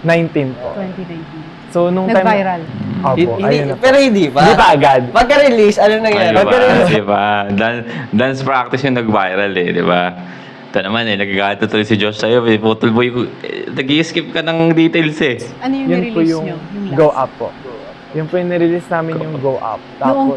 19 po. 2019. So, nung time... Nag-viral. Opo, ayun na po. Pero hindi pa. Hindi pa agad. Pagka-release, ano nangyari? Di ba? Dance practice yung nag-viral di ba? Ito naman nagagato tuloy si Josh sa'yo. Putol boy, nag-i-skip ka ng details Ano yung Yun po nirelease yung nyo? Yung last? Go Up po. Yun po yung nirelease namin yung Go Up. Noong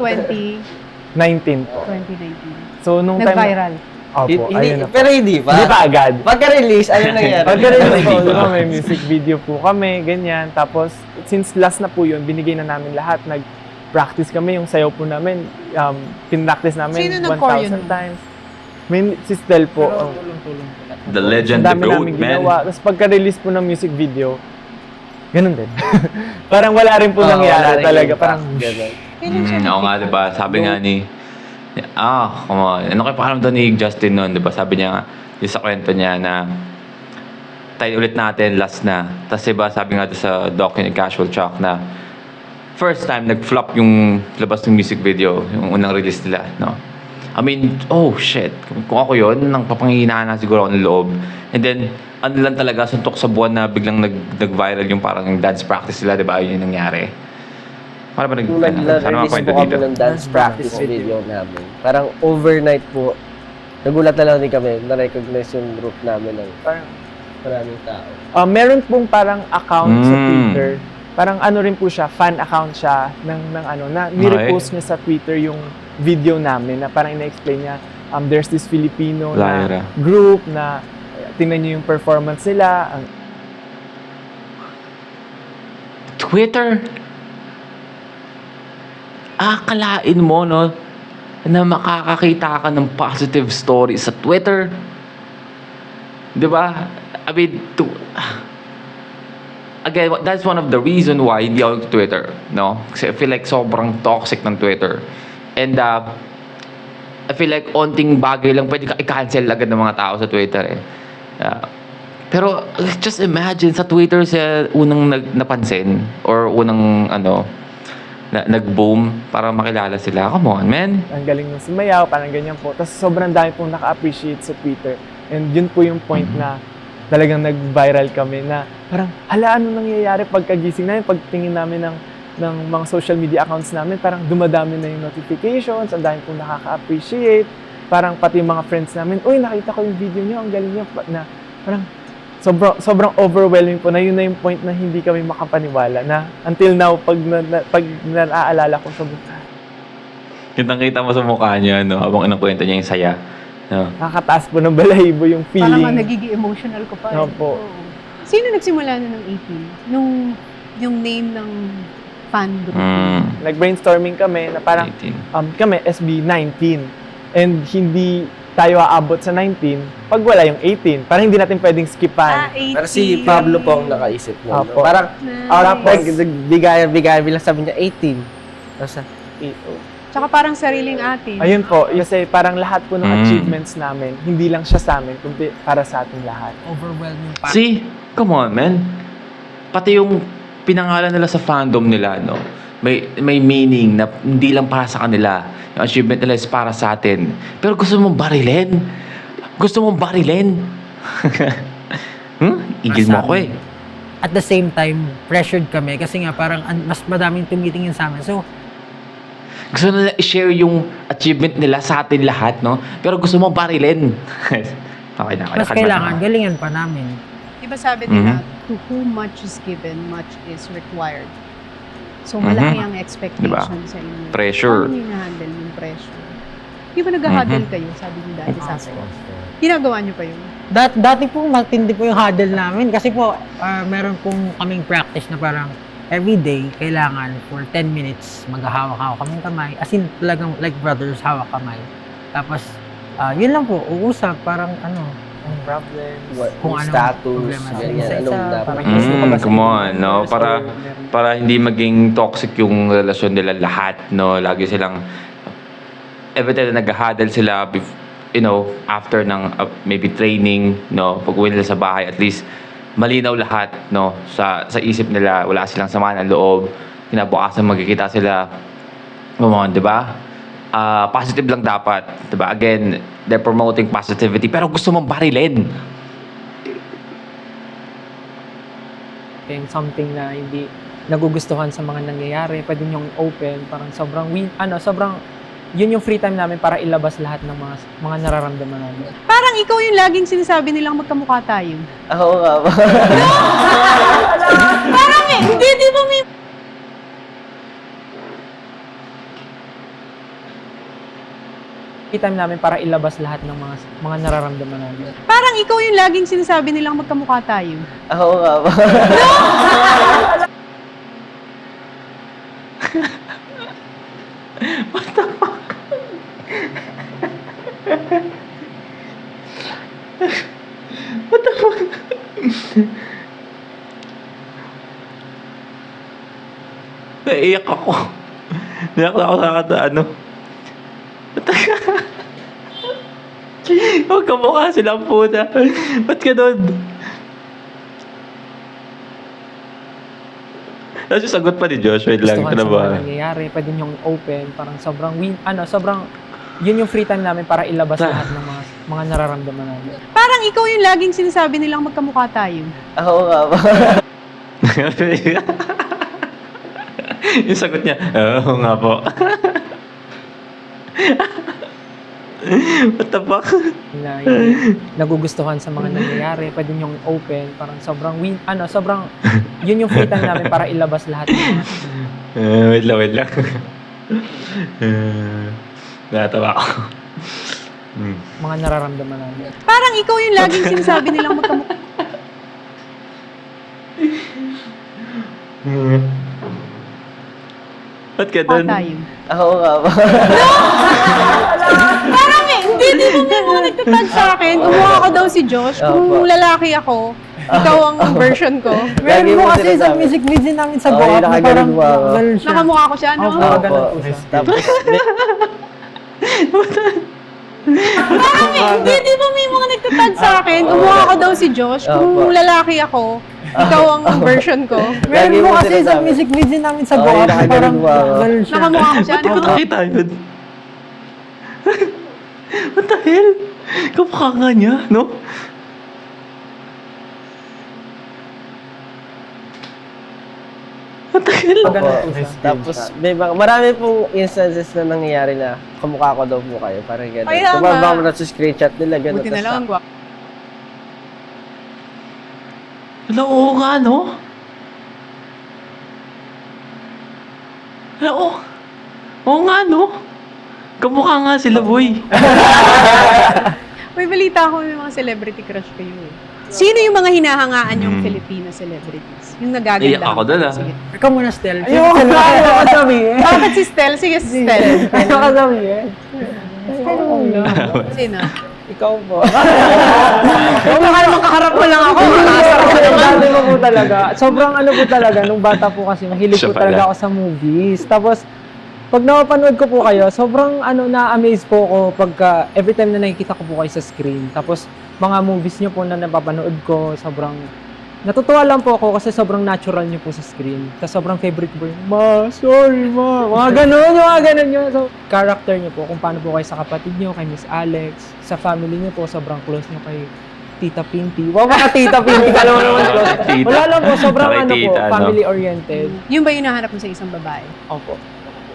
19 po. 2019. So, nung time... Nag-viral. Opo, ayun na po. Pero hindi pa. Hindi pa agad. Pagka-release, ano nangyari? Pagka-release po, Hindi pa. may music video po kami, ganyan. Tapos, since last na po yun, binigay na namin lahat. Nag-practice kami, yung sayaw po namin. Pin-practice namin Sino nag-choreo 1,000 nun? times. May si Stel po. Tulong-tulong. The legend, Ang the dami goat, namin man. ginawa. Tapos pagka-release po ng music video, ganun din. Parang wala rin po Oo, wala nangyari rin talaga. impact, Parang, ganun. Kailan siya Oo nga, diba? Sabi nga ni... come on. Ano kayo pakiramdam ni Justin noon, diba? Sabi niya nga, yung sa kwento niya na tayo ulit natin, last na. Tapos diba, sabi nga doon sa Doc and Casual Chalk na first time nag-flop yung labas ng music video, yung unang release nila, no? I mean, oh shit. Kung ako yun, nang papanghihinaan na siguro ako ng loob. And then, ano lang talaga, suntok sa buwan na biglang nag-viral yung parang yung dance practice nila, di ba? Yun yung nangyari. Paano ba Nung sana nag-release makwento po kami dito? ng dance practice video namin. Parang overnight po, nagulat na lang din kami, na-recognize yung group namin ng Parang, maraming tao. meron pong parang account sa Mm. Twitter. Parang ano rin po siya, fan account siya ng ano, na nirepost niya sa Twitter yung video namin na parang ina-explain niya, there's this Filipino Lyra. na group na tingnan niyo yung performance nila. Twitter. Akalain mo, no, na makakakita ka ng positive story sa Twitter. Di ba? I mean, again, that's one of the reason why hindi ako nag Twitter, no? Kasi I feel like sobrang toxic ng Twitter. And I feel like onting bagay lang pwede ka i-cancel agad ng mga tao sa Twitter eh. Pero just imagine sa Twitter sa unang napansin or unang nag-boom para makilala sila. Come on, man. Ang galing ng sumayaw, parang ganyan po. Tapos sobrang dami pong naka-appreciate sa Twitter. And yun po yung point na talagang nag-viral kami na parang, hala, ano nangyayari pagkagising namin, pagtingin namin ng mga social media accounts namin, parang dumadami na yung notifications, ang dami pong nakaka-appreciate. Parang pati yung mga friends namin, uy, nakita ko yung video niyo, ang galing niyo. Na parang sobrang overwhelming po na yun na yung point na hindi kami makapaniwala na until now, pag naaalala ko sobrang Kitang-kita mo sa mukha niya, no, habang kwento niya yung saya. No. nakakataas po ng balahibo yung Parang nga feeling. nagiging emotional ko pa. eh. Opo. Oo. Sino nagsimula na ng 18? Yung name ng fan group. Nag-brainstorming kami na parang 18. kami SB 19 and hindi tayo aabot sa 19 pag wala yung 18. Parang hindi natin pwedeng skipan. 18. Pero si Pablo po ang nakaisip nun. Apo. Parang, Nice. nagbigayan bilang sabi niya 18. Tapos, Tsaka parang sariling atin. Ayun po, kasi parang lahat po ng Mm. achievements namin, hindi lang siya sa amin, kundi para sa ating lahat. Overwhelming pa. See? Come on, man. Pati yung pinangalan nila sa fandom nila, no? May meaning na hindi lang para sa kanila. Yung achievement nila is para sa atin. Pero gusto mong barilin. Gusto mong barilin. Igil mo ako eh. At the same time, pressured kami kasi nga parang mas madaming tumitingin sa amin. So, Gusto nila i-share yung achievement nila sa atin lahat, no? Pero gusto mong barilin. Okay na. mas kailangan galingan pa namin. Diba sabi nila, to whom much is given, much is required. So, malaki ang expectation sa inyo. Pressure. Paano nyo na-handle yung pressure? Di ba nag-huddle kayo, sabi niyo dati sa akin? Ginagawa niyo pa yun? Dati po matindi po yung huddle namin kasi po meron pong kaming practice na parang everyday kailangan for 10 minutes maghahawak-hawak kaming kamay. As in talagang like brothers hawak kamay. Tapos yun lang po, uusap parang Ang problems. kung yung anong status, problema sa ganyan, isa-isa, anong dapat. parang gusto ko ba sa Come inyo? on, no? Para hindi maging toxic yung relasyon nila lahat, no? Lagi silang every time na nag-huddle sila, after ng maybe training, no? Pag uwi nila sa bahay, at least malinaw lahat, no? Sa isip nila, wala silang sama ng loob. Kinabukasan magkikita sila. Come on, di ba? Positive lang dapat, di ba? Again, they're promoting positivity, pero gusto mong barilin. Yung something na hindi nagugustuhan sa mga nangyayari, pwede niyong open, parang sobrang yun yung free time namin para ilabas lahat ng mga nararamdaman namin. Parang ikaw yung laging sinasabi nilang magkamukha tayo. Ako nga ba? Parang hindi, di ba may... Free time namin para ilabas lahat ng mga nararamdaman namin. Parang ikaw yung laging sinasabi nilang magkamukha tayo. Ako nga ba? Naiyak ako. Naiyak ako sa Magkamukha silang puta. Ba't ka doon? Tapos yung sagot pa ni Josh, wait lang, Gustuhan ito na sa ba? mga nangyayari, pwede niyong open, parang sobrang yun yung free time namin para ilabas Ta- lahat ng mga nararamdaman namin. Parang ikaw yung laging sinasabi nilang magkamukha tayo. Ako nga po. Yung sagot niya, oo nga po. What the fuck? Na yung nagugustuhan sa mga nangyayari, pwede niyong open, parang sobrang, yun yung free time namin para ilabas lahat ng mga Wait lang. Natawa ako. mga nararamdaman namin. Parang ikaw yung laging sinasabi nilang magkamukha Ba't ka dun? tayo. Ako nga po. Parang hindi mo may mga nagtatag sa akin. Kumuha ko daw si Josh. Kung lalaki ako, ikaw ang version ko. Lagi Meron po mo kasi sa sinasabi. music video namin sa Oo, Boab yung na nakaganon parang mo ako. ganun siya. Nakamukha ko siya, no? Opo. Ako ganun po po. siya. Tapos, Hindi mo may mga nagtatag sa akin. Kumuha ko daw si Josh. Kung lalaki ako, ikaw ang version ko. Meron Lagi po mo kasi sa sinasabi. music video namin sa Oo, Boab yung na nakaganon parang mo ako. ganun siya. Nakamukha ko siya, Ba't di ko no? nakita yun? What the hell? Kamukha nga niya, no? What the hell? Ganun po siya. tapos marami pong instances na nangyayari na kamukha ko daw po kayo. Parang gano'n. Kaya So, nga. mga screenshot nila, gano'n. Buti na lang ang gwapo. Wala, oo nga, no? Wala, oo. Oo nga, no? Kamukha nga sila, boy. May balita ako may mga celebrity crush kayo eh. Sino yung mga hinahangaan yung Filipino celebrities? Yung nagaganda. Iyak ako dun, ah. Sige. Ikaw muna, Stel. Ayoko ka sabihin. Bakit si Stel? Sige, si Stel. Ayoko ka sabihin. Sino? Ikaw po. Huwag mo ka naman kaharap mo lang ako. Dati mo po talaga. Sobrang ano po talaga, nung bata po kasi, mahilig Siya po talaga pala. ako sa movies. Tapos, pag napapanood ko po kayo, sobrang na-amaze po ako pagka every time na nakikita ko po kayo sa screen. Tapos, mga movies niyo po na napapanood ko, sobrang natutuwa lang po ako kasi sobrang natural niyo po sa screen. Tapos sobrang favorite ko yung, ma, sorry ma. Mga ganun yun. So, character niyo po, kung paano po kayo sa kapatid niyo, kay Miss Alex, sa family niyo po, sobrang close niyo kay Tita Pinty. Wow, mga Tita Pinty, dalawa naman close. Tita. Wala lang po, sobrang Kay ano po, tita, no? family-oriented. Yung ba yung nahanap mo sa isang babae? Opo.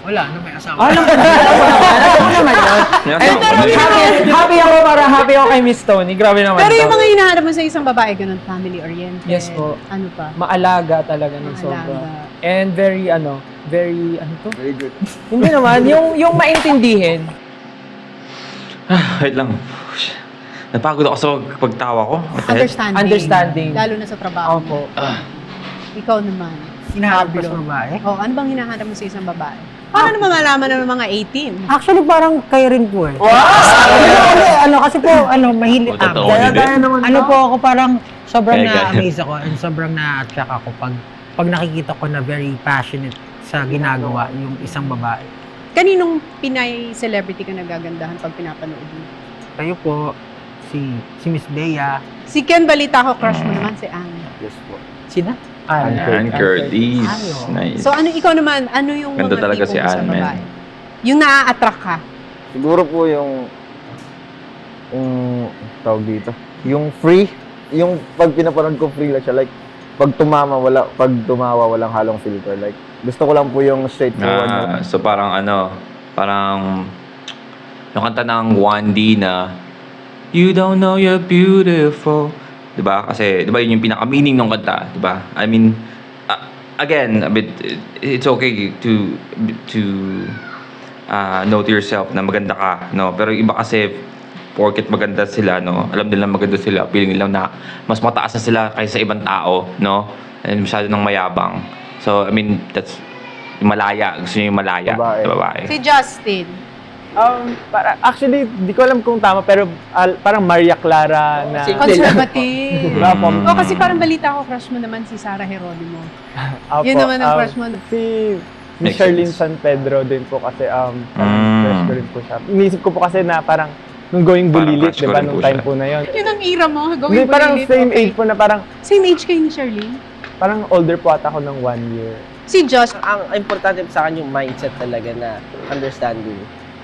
Wala, ano may asawa? Alam ko naman yun. Happy ako kay Miss Tony. Grabe naman. Pero yung to. mga hinahanap mo sa isang babae, ganun, family-oriented. Yes po. Ano pa? Maalaga talaga ng sobra. Maalaga. And very ano to? Very good. Hindi naman, yung maintindihin. Wait lang. Napagod ako sa pagtawa ko. What the heck? Understanding. Lalo na sa trabaho. Opo. Ikaw naman. Hinahanap ko sa babae? Oh, ano bang hinahanap mo sa isang babae? Paano naman malaman ng mga 18? Actually, parang kayo rin po eh. Kasi po, mahilig. Totoo, hindi. Ano po ako, parang sobrang Kaya ganyan. na-amaze ako and sobrang na-attract ako pag nakikita ko na very passionate sa ginagawa yung isang babae. Kaninong Pinay celebrity ka nagagandahan pag pinapanood mo? Kayo po, si Miss Bea. Si Ken balita ko, crush mo naman si Anne. Yes po. Sina? Ann Curtis. Ayo. Nice. So ikaw naman, ano yung Ganda mga talaga tipo si mo sa Anne, man. babae? Yung naa-attract ka? Siguro po yung tawag dito, yung free, yung pag pinapanood ko free lang siya, like pag tumawa walang halong filter, like gusto ko lang po yung straightforward na. So parang yung kanta ng 1D na You don't know you're beautiful. Diba? Kasi, diba yun yung pinaka-meaning ng kanta, diba? I mean, again, it's okay to know to yourself na maganda ka, no? Pero iba kasi, porket maganda sila, no? Alam nila maganda sila, feeling nila na mas mataas na sila kaysa sa ibang tao, no? And masyado nang mayabang. So, I mean, that's yung malaya. Gusto niyo yung malaya Babae. na babae. Si Justin. Actually, di ko alam kung tama, pero parang Maria Clara na... Conservative. Opo. O kasi parang balita ko, crush mo naman si Sarah Geronimo. Opo, Yun naman ang crush mo. Si Makes Charlene sense. San Pedro din po kasi parang Mm. crush ko rin po siya. Inisip ko po kasi na parang nung going Parang bulilit, crush di ko ba, rin nung po time siya. po na yun. Yun ang era mo, Hindi, gawin parang bulilit. same Okay. age po na parang Same age kayo ni Charlene? older po ata ako ng 1 year. Si Josh, Ang importante sa akin yung mindset talaga na understanding.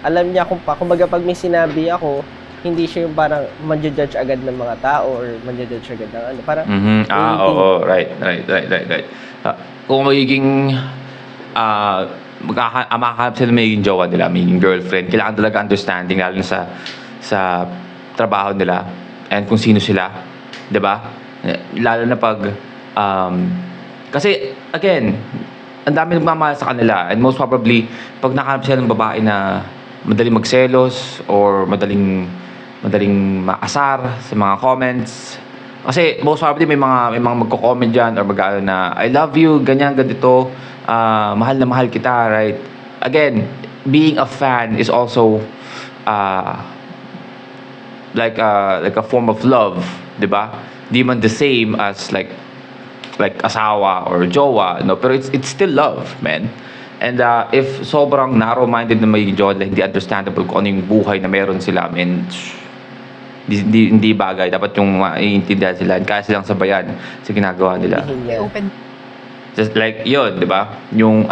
Alam niya kumbaga pag may sinabi ako, hindi siya yung parang manja-judge agad ng mga tao or manja-judge agad ng ano. Parang, Mhm. Oo. Right. Kung magiging makakahanap sila magiging jowa nila, magiging girlfriend, kailangan talaga understanding lalo na sa trabaho nila and kung sino sila, 'di ba? Lalo na pag kasi again, ang dami nagmamahal sa kanila and most probably pag nakahanap sila ng babae na madaling magselos or madaling maasar sa mga comments. Kasi most probably may mga magko-comment diyan or mag-aano na I love you, ganyan ganito, mahal na mahal kita, right? Again, being a fan is also like a form of love, 'di ba? Di man the same as like asawa or jowa, no, pero it's still love, man. And if sobrang narrow-minded na may jowa, hindi understandable kung ano yung buhay na meron sila, man, hindi bagay. Dapat yung maiintindihan sila, kaya silang sabayan sa ginagawa nila. hihinga. Open. Just like yun, di ba? Yung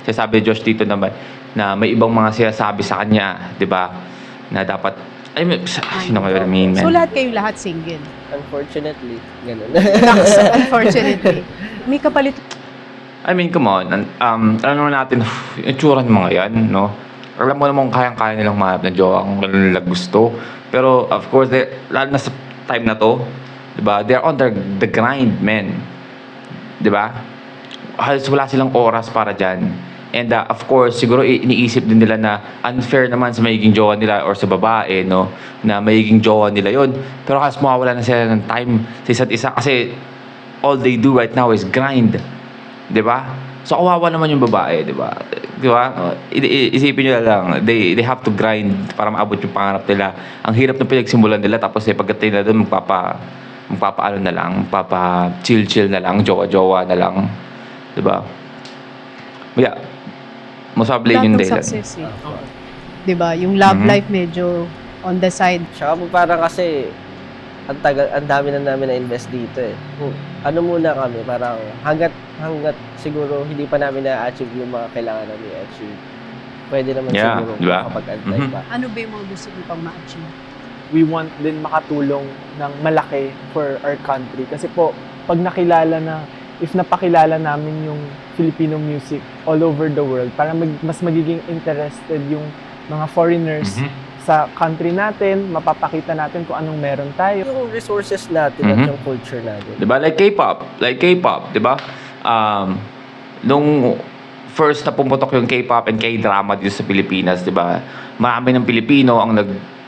sinasabi ni Josh dito naman na may ibang mga sinasabi sa kanya, di ba? Na dapat, sino kayo man? So lahat single. Unfortunately, ganun. Unfortunately. May kapalit. I mean, come on. Alam naman natin, yung itsura ng mga yan, no? Alam mo namang kayang-kaya nilang mahanap ng jowa kung gano'n nila gusto. Pero, of course, lalo na sa time na to, di ba? They're on the grind, man. Di ba? Halos wala silang oras para dyan. And, of course, siguro iniisip din nila na unfair naman sa magiging jowa nila or sa babae, no? Na magiging jowa nila yon. Pero halos mawawala na sila ng time sa isa't isa kasi all they do right now is grind. 'Di ba? So kawawa naman yung babae, 'di ba? 'Di ba? Isipin niyo lang, they have to grind para maabot yung pangarap nila. Ang hirap ng pinagsimulan nila tapos pagdating na doon magpapaano na lang, chill na lang, jowa na lang. 'Di ba? Yeah. Masabli Lahat yung ng dahilan. success eh. 'Di ba? Yung love Mhm. life medyo on the side. Tsaka po parang kasi ang dami na namin na-invest dito eh. Ano muna kami, parang hanggat siguro hindi pa namin na-achieve yung mga kailangan namin i-achieve. Pwede naman Yeah, siguro di ba? makapag-antay Mhm. pa. Ano ba yung mga gusto niyo pang ma-achieve? We want din makatulong ng malaki for our country. Kasi po, pag if napakilala namin yung Filipino music all over the world, parang mas magiging interested yung mga foreigners Mhm. sa country natin, mapapakita natin kung anong meron tayo. Yung resources natin at Mhm. yung culture natin. 'Di ba? Like K-pop, 'di ba? Nung first na pumutok yung K-pop and K-drama dito sa Pilipinas, 'di ba? Marami ng Pilipino ang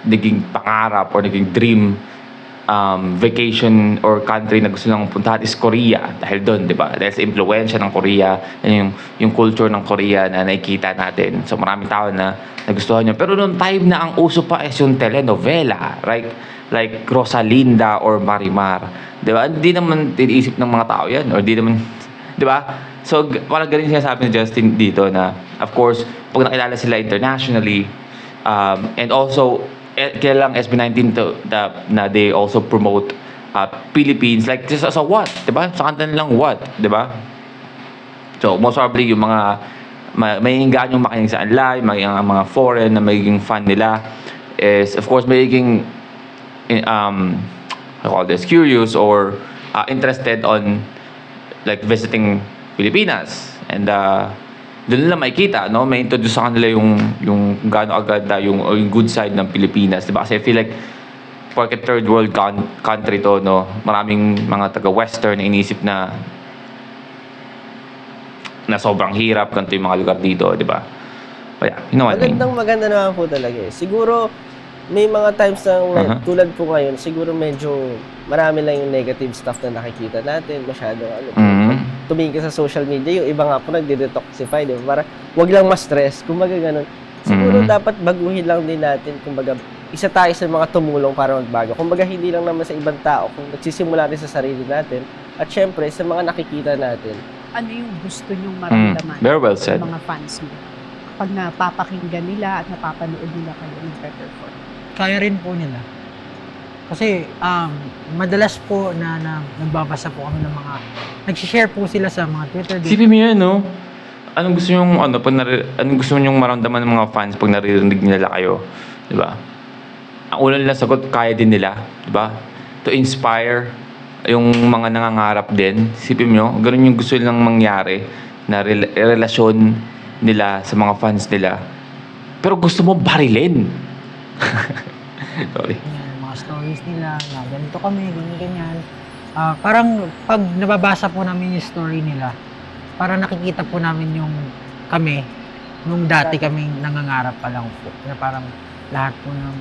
naging pangarap or naging dream vacation or country na gusto nilang puntahan is Korea dahil doon, 'di ba? Dahil sa impluwensya ng Korea, yung culture ng Korea na nakikita natin. So maraming tao na nagustuhan niya. Pero noong time na ang uso pa is yung telenovela, right? Like Rosalinda or Marimar. 'Di ba? Hindi naman iniisip ng mga tao 'yan or di naman, 'di ba? So parang ganun sinasabi ni Justin dito na of course, pag nakilala sila internationally and also kaya lang SB19 na they also promote Philippines like just as a what, 'di ba? Sa kanta nilang what, 'di ba? So most probably yung mga may hinggaan yung makinig sa online, mga foreign na magiging fan nila is of course magiging I call this curious or interested on like visiting Pilipinas and doon nila makikita, no? May introduce sa kanila yung gaano agad yung good side ng Pilipinas, 'di ba? Kasi I feel like porket third world country to, no? Maraming mga taga-western na inisip na sobrang hirap ganito yung mga lugar dito, 'di ba? Kaya, you know what I mean? Maganda naman po talaga eh. Siguro, may mga times na tulad po ngayon, siguro medyo marami lang yung negative stuff na nakikita natin, masyadong tumingin ka sa social media, yung iba nga po nagde-detoxify, di ba? Para wag lang ma-stress, kumbaga ganun. Siguro dapat baguhin lang din natin, kumbaga isa tayo sa mga tumulong para magbago. Kumbaga hindi lang naman sa ibang tao, kung nagsisimula rin sa sarili natin, at syempre sa mga nakikita natin. Ano yung gusto nyong maramdaman Very well said. sa mga fans mo? Kapag napapakinggan nila at napapanood nila kayo nagpe-perform. Kaya rin po nila. Kasi madalas po na nagbabasa po kami ng mga nag-share po sila sa mga Twitter. Isipin mo yan, no? Anong gusto nyong maramdaman ng mga fans pag naririnig nila kayo? Di ba? ang una nilang sagot, kaya din nila, di ba? To inspire yung mga nangangarap din. Isipin nyo, ganun yung gusto nilang mangyari na relasyon nila sa mga fans nila. Pero gusto mo barilin. Sorry. Yan, mga stories nila, na ganito kami, ganyan. Parang pag nababasa po namin yung story nila, parang nakikita po namin yung kami, nung dati kaming nangangarap pa lang po. Na parang lahat po ng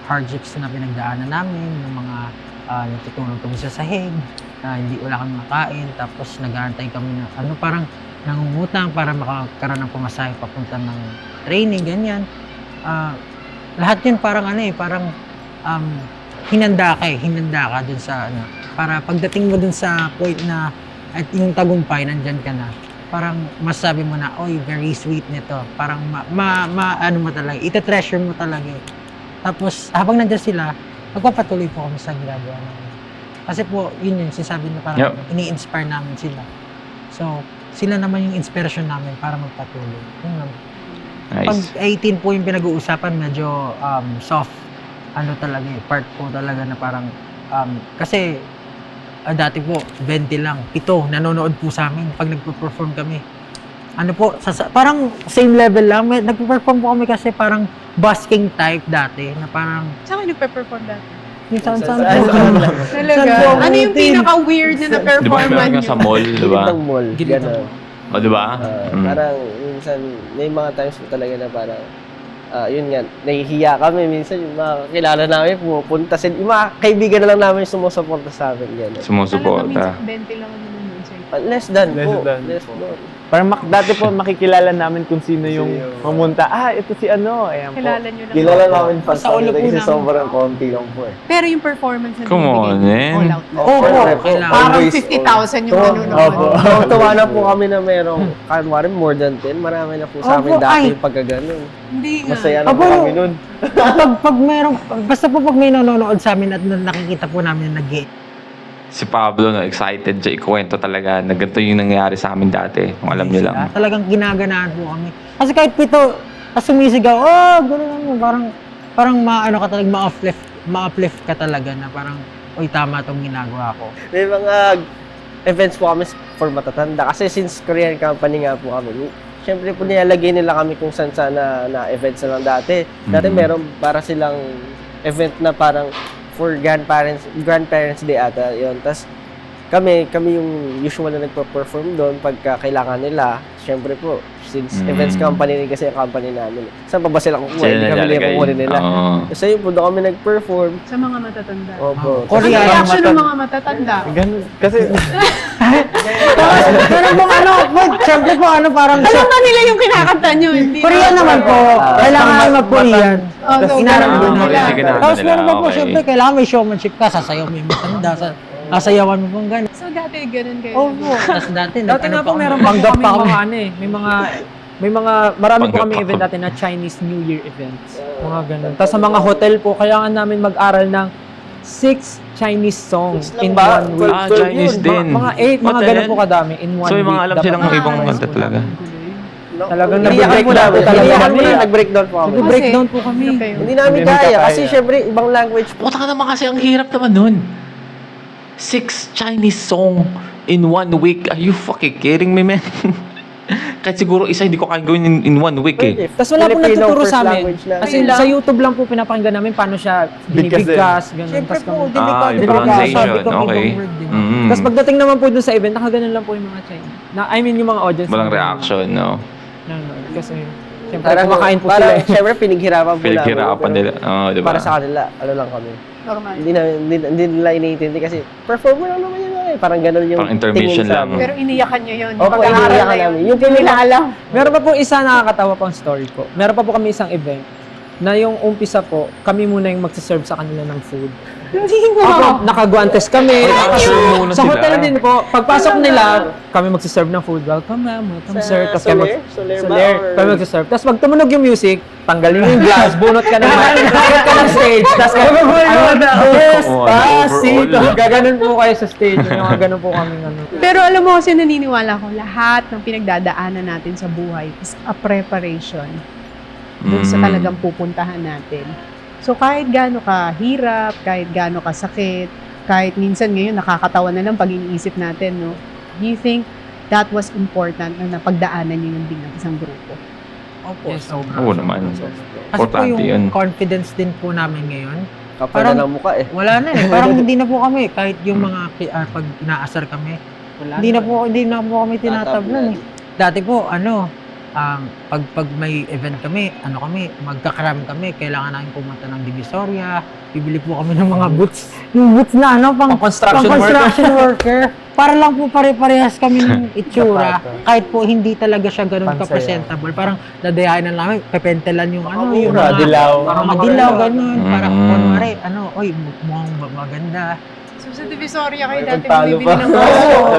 hardships na pinagdaanan namin, yung mga natutulog kami sa sahig, hindi wala kami makain, tapos nag-aantay kami na parang nangungutang para makakaroon ng pumasahe papunta ng training, ganyan. Lahat yun parang parang hinanda ka dun sa para pagdating mo dun sa point na at yung tagumpay, nandyan ka na. Parang masabi mo na, oy, very sweet nito. Parang ano mo talaga, ita-treasure mo talaga. Tapos, habang nandyan sila, magpapatuloy po kami sa ginagawa namin. Kasi po, yun yung sinasabi na parang ini-inspire namin sila. So, sila naman yung inspiration namin para magpatuloy. Yun naman. Pag Nice. 18 po yung pinag-uusapan, medyo soft. Talaga part po talaga na parang, kasi dati po, 20 lang, 7, nanonood po sa amin pag nagpo-perform kami. Parang same level lang. Nagpo-perform po kami kasi parang busking type dati, na parang, Saan kayo nagpe-perform dati? minsan Talaga? Ano yung pinaka-weird na Di ba na-performan meron ka nyo? sa mall, di ba? Gitnang mall. Gitnang Ganun. mall. O, di ba? Parang minsan, may mga times po talaga na parang, yun nga, nahihiya kami. Minsan yung mga kilala namin pumupunta. Yung mga kaibigan na lang namin yung sumusuporta sa amin. Gano'n. Talaga, Sumusuporta. minsan 20 lang naman yun sa'yo. Less than Less po. than Less po. than. Parang dati po makikilala namin kung sino yung pumunta. Ito si ayan po. Kilala nyo lang. Kilala namin pa Sa ulo po kasi namin. sobrang konti lang po eh. Pero yung performance na Come on, binibigay, man. all out na. Oo, Always, kailangan. Parang always, 50,000 yung Oo, nanonood. Tuwa na po kami na merong, kanwari more than 10. Marami na po sa amin Opo, dati ay. yung pagkaganon. Hindi nga. Masaya na po Abo. kami nun. Basta po pag may nanonood sa amin at nakikita po namin na Si Pablo, excited siya ikwento talaga na ganito yung nangyari sa amin dati. Kung alam niyo lang. Talagang ginaganahan po kami. Kasi kahit pito, sumisigaw, gano'n lang. Parang ka talaga, ma-uplift ka talaga na parang, uy, tama itong ginagawa ko. May mga events po kami for matatanda. Kasi since Korean company nga po kami, syempre po nilalagay nila kami kung saan na events na lang dati. Dati meron para silang event na parang for grandparents day ata yun. Tas kami yung usual na nagpo-perform doon pagka kailangan nila. Syempre po, since events company rin kasi ang company namin. Saan pa ba sila kukuha? Hindi kami nila kukunin nila. Kasi yun po, doon kami nag-perform. Sa mga matatanda. Opo. Ano Korea, reaction ng mga matatanda? Ganun. Kasi, Pero kung syempre po parang Alam ba nila yung kinakanta nyo? Hindi Korean naman po. Kailangan mag-Korean. Oh, so, Inaramdaman ganun nila. sige na, Tapos nila, meron pa po, okay. syempre, kailangan may showmanship ka. Sasayaw mo yung matanda. Sasayawan mo pong gano'n. So dati ganun kayo. Opo. Tapos dati, Dati nga po meron pa panggap kami marami po kami event dati na Chinese New Year events. Mga ganun. Tapos sa mga hotel po, kailangan namin mag-aral ng 6 Chinese songs in ba? 1 week. Chinese din. Mga 8, mga What ganun the po hell? kadami in 1 week. So, yung mga alam Dapat silang na- ibang kanta talaga. Talagang Iniyakan po namin. talaga Iniyakan kami. po na nag-breakdown po kami. Nag-breakdown po kami. Hindi namin Hindi kaya. kaya. Kasi syempre, ibang language po. Puta ka naman kasi ang hirap naman nun. 6 Chinese song in 1 week. Are you fucking kidding me, man? Kahit siguro isa hindi ko kaya gawin in 1 week eh. Tapos wala po Filipino nagtuturo first sa amin. language na. Kasi Ayun lang. sa YouTube lang po pinapakinggan namin paano siya binibigkas, ganun. Siyempre Tapos po, kami- yung delikado. pronunciation, Sabi ko, okay. ibang word din. Tapos pagdating naman po dun sa event, nakaganon lang po yung mga Chinese. Yung mga audience. Walang reaction, no? Kasi, siyempre, Parang kumakain po parang, sila eh. syempre, pinaghirapan po Pinaghirapan namin. nila. Oo, di ba? Para sa kanila, ano lang kami. Normal. Hindi nila iniintindi kasi performer lang naman yun eh. Parang ganun yung Parang intermission tingin sa lang. amin. Pero iniyakan nyo yun. Opo, Pag-aaral iniyakan na yun. namin. Yung hindi nila alam. Meron pa po isa nakakatawa pang story po. Meron pa po kami isang event na yung umpisa po, kami muna yung magsaserve sa kanila ng food. Hindi mo. Nakaguantes kami. Nakaserve muna Sa sila. hotel din po, pagpasok nila, kami magsaserve ng food. Welcome ma'am, welcome sir. Tapos kami Soler ba? Soler. Or- Kami magsaserve. Tapos pag tumunog yung music, tanggalin mo yung glass, bunot ka ng stage. Tapos kami, Despacito. Gaganon po kayo sa stage. Yung mga ganon po kami ano. Pero alam mo kasi naniniwala ko, lahat ng pinagdadaanan natin sa buhay is a preparation dun sa talagang pupuntahan natin. So kahit gaano ka hirap, kahit gaano ka sakit, kahit minsan ngayon nakakatawa na lang pag iniisip natin, no? Do you think that was important na napagdaanan niyo yung bilang isang grupo? Opo, Yes, sobra. Oo naman. Kasi po Importante yun. yung confidence din po namin ngayon, Kapal Parang- na ng mukha eh. wala na eh. Parang hindi na po kami, kahit yung mga pag inaasar kami, hindi na po kami tinatablan eh. Dati po, pag may event kami, magkakaram kami, kailangan namin pumunta ng Divisoria, bibili po kami ng mga boots. Yung boots na pang construction worker. Para lang po pare-parehas kami ng itsura. Kahit po hindi talaga siya ganun Pansayaw. ka-presentable. Parang dadayain na namin, pepentelan yung yung Mura, mga dilaw. mga dilaw, ganun. Para Mm. kunwari, mukhang maganda. So sa Divisoria kayo May dati pagtalo bumibili pa. ng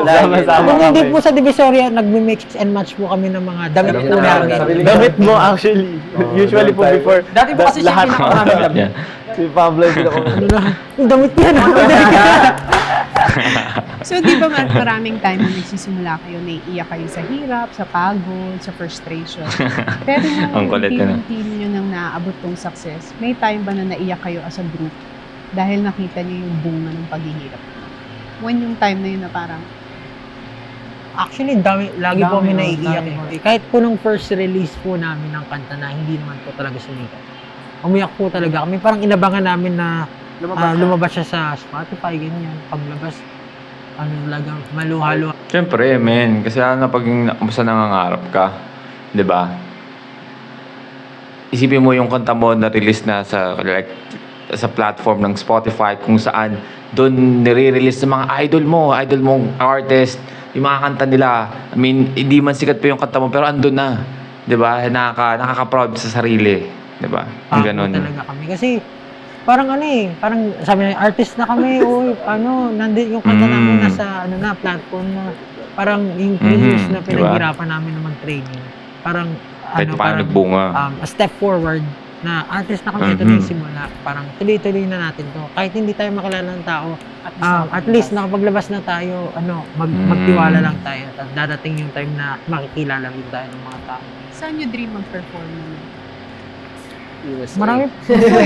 Sama-sama Kung hindi kami. po sa Divisoria, nagmi-mix and match po kami ng mga damit po namin. Damit mo actually. Usually po before. Dati po kasi siya lahat- pinakamarami damit. Yeah. Si Pablo yung pinaka- Ano na, yung damit yan. So di ba maraming time na nagsisimula kayo, naiiyak kayo sa hirap, sa pagod, sa frustration. Pero Ang kulit yun, unti-unti nyo nang naaabot tong success, may time ba na naiyak kayo as a group dahil nakita nyo yung bunga ng paghihirap? When yung time na yun na parang, Actually, lagi po kami Dami, naiiyak dami. eh. Kahit po nung first release po namin ng kanta na hindi naman po talaga sumikat. Umiyak po talaga kami. Parang inabangan namin na lumabas siya sa Spotify, ganyan. Paglabas, talaga, maluhalo. Siyempre, men. Kasi lalo na pag basta nangangarap ka, di ba? Isipin mo yung kanta mo na release na sa platform ng Spotify kung saan doon nire-release ng mga idol mong artist, yung mga kanta nila. I mean, hindi man sikat pa yung kanta mo, pero andun na. Di ba? Nakaka-proud sa sarili. Di ba? Yung ganun. Talaga kami. Kasi, parang parang sabi na, artist na kami, nandun yung kanta namin nasa, platform na, parang yung 3 years na Diba? pinaghirapan namin na mag-training. Parang, Kahit paano nagbunga. a step forward na artist na kami, ito na yung simula. Parang tuloy-tuloy na natin to. Kahit hindi tayo makilala ng tao, at least nakapaglabas na tayo, magtiwala lang tayo. At dadating yung time na makikilala rin tayo ng mga tao. saan nyo dream mag-perform naman? USA. Marami.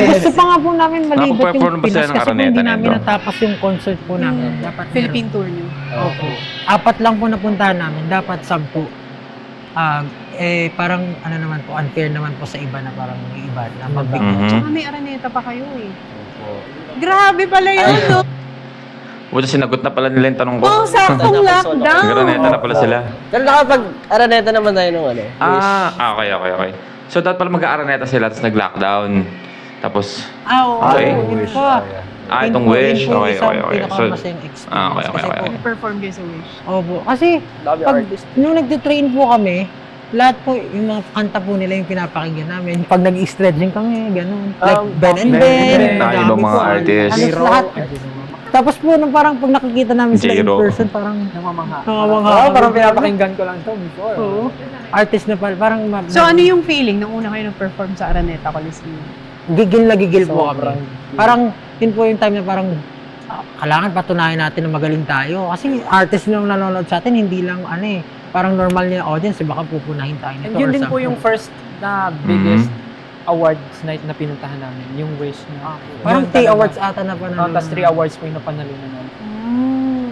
Gusto pa nga po namin malibot Nakapag-perform yung ba sila Pinas ng kasi kung Araneta hindi namin nito? natapos yung concert po namin. Dapat Philippine tour nyo? Opo. 4 lang po napuntahan namin. Dapat 10. Parang naman po, unfair naman po sa iba na parang yung iba na magbigay. Mhm. Tsaka may Araneta pa kayo eh. Grabe pala yun, no? Buta sinagot na pala nila yung tanong ko. Oh, saktong lockdown! Nagraneta na pala sila. Pero nakapag-araneta naman tayo nung wish. Okay. So, dapat pala mag-aaraneta sila, tapos nag-lockdown. Tapos, Oo. Okay. Yun po. itong Yun po wish. yung Okay. isang So, pinakamasayang experience. okay. Kasi po, Perform kayo sa Wish. opo. Kasi, Dami pag, artist. nung nagtitrain po kami, lahat po, yung mga kanta po nila yung pinapakinggan namin. Pag nag-stretching kami, ganun. Like Ben and Ben. na ibang mga artist. Halos lahat. Tapos po, nung parang pag nakikita namin sila in J-Ro. person, parang Namamangha. nakawangha. Parang pinapakinggan ko lang to before. Oo. Artist na pala. Parang So ano yung feeling nung una kayo nag-perform sa Araneta Coliseum? gigil na gigil po kami. Parang, yun po yung time na parang kailangan patunayan natin na magaling tayo. Kasi artist na nanonood sa atin, hindi lang parang normal niya audience, baka pupunahin tayo nito. And yun or din po something. yung first na biggest awards night na pinuntahan namin. Yung Wish na. Parang Yun 3 talaga. awards ata na pa na. Tapos 3 awards po yung napanalunan namin.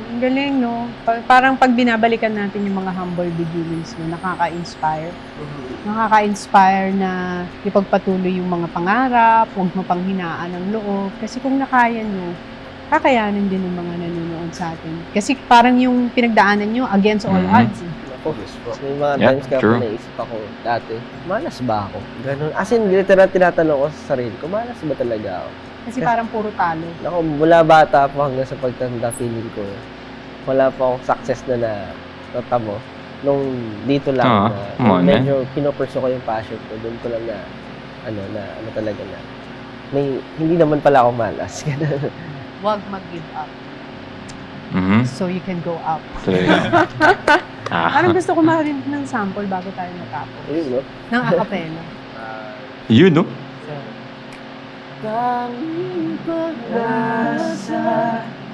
Ang galing, no? Parang pag binabalikan natin yung mga humble beginnings mo, nakaka-inspire. Nakaka-inspire na ipagpatuloy yung mga pangarap, huwag mapanghinaan ng loob. Kasi kung nakaya nyo, kakayanin din ng mga nanonood sa atin. Kasi parang yung pinagdaanan nyo against all Mhm. odds. Ako, may mga Yeah, times ka true. po naisip ako dati, malas ba ako? Ganun. As in, literal tinatanong ko sa sarili ko, malas ba talaga ako? Kasi parang puro talo. Ako, mula bata po hanggang sa pagtanda, feeling ko, wala pa akong success na natamo. Nung dito lang come on, medyo pinopursue ko yung passion ko, doon ko lang na, ano talaga na, hindi naman pala ako malas. Ganun. Huwag mag-give up. Mhm. So you can go up. So, Parang gusto ko marinig ng sample bago tayo natapos. Ayun, no? Ng acapella. yun, no? Tanging pag-asa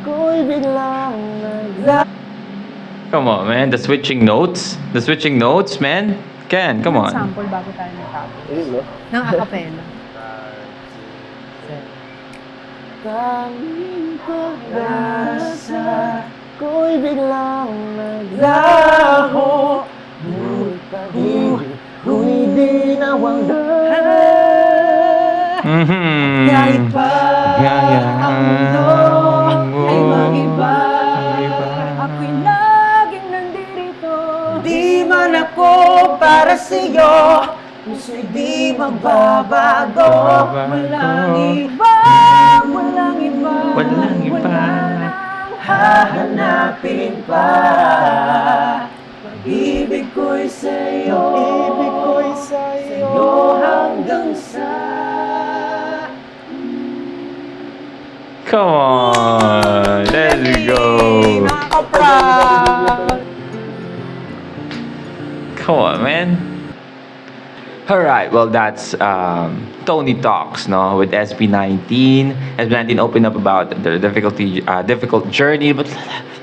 ko'y biglang Come on, man. The switching notes, man. Ken, come Ng on. sample bago tayo natapos. Ayun, no? Ng acapella. tanging pag-asa ko'y biglang naglaho. Ngunit pag-ibig ko'y di nawagdan. Mhm. Kahit pa ang mundo ay mag-iba, Ako'y laging nandito. di man ako para sa'yo, puso'y di magbabago. Walang iba, walang iba, Walang iba. wala nang Hahanapin pa. Pag-ibig ko'y sa'yo, Ibig ko'y sa'yo. sa'yo hanggang sa Come on. Let's go. Nakaka-proud. Come on, man. Alright, well, that's Tony Talks, no, with SB19. SB19 opened up about the difficult journey, but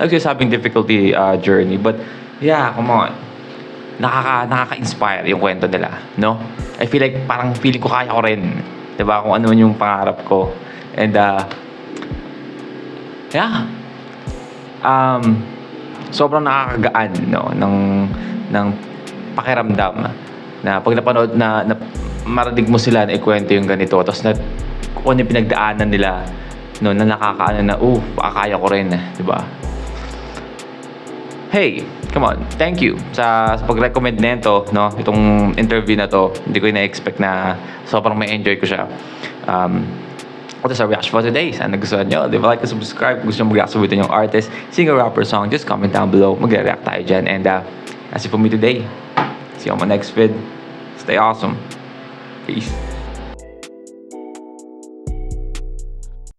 nagsasabing difficulty journey, but yeah, come on. Nakaka-inspire yung kwento nila, no? I feel like parang feeling ko kaya ko rin, 'di ba? Kung ano yung pangarap ko. And yeah. Sobrang nakakagaan, no, ng pakiramdam na pag napanood na marinig mo sila na ikwento yung ganito, tapos na kung ano yung pinagdaanan nila, no, na nakakaano na, baka kaya ko rin, di ba? Hey, come on, thank you sa pag-recommend nito, no, itong interview na to. Hindi ko na-expect na sobrang may enjoy ko siya. What is our reaction for today? Sana nagustuhan nyo. Di ba, like and subscribe. Kung gusto nyo mag-react sa video yung artist, singer, rapper, song, just comment down below. Mag-react tayo dyan. And that's it for me today. See you on my next vid. Stay awesome. Peace.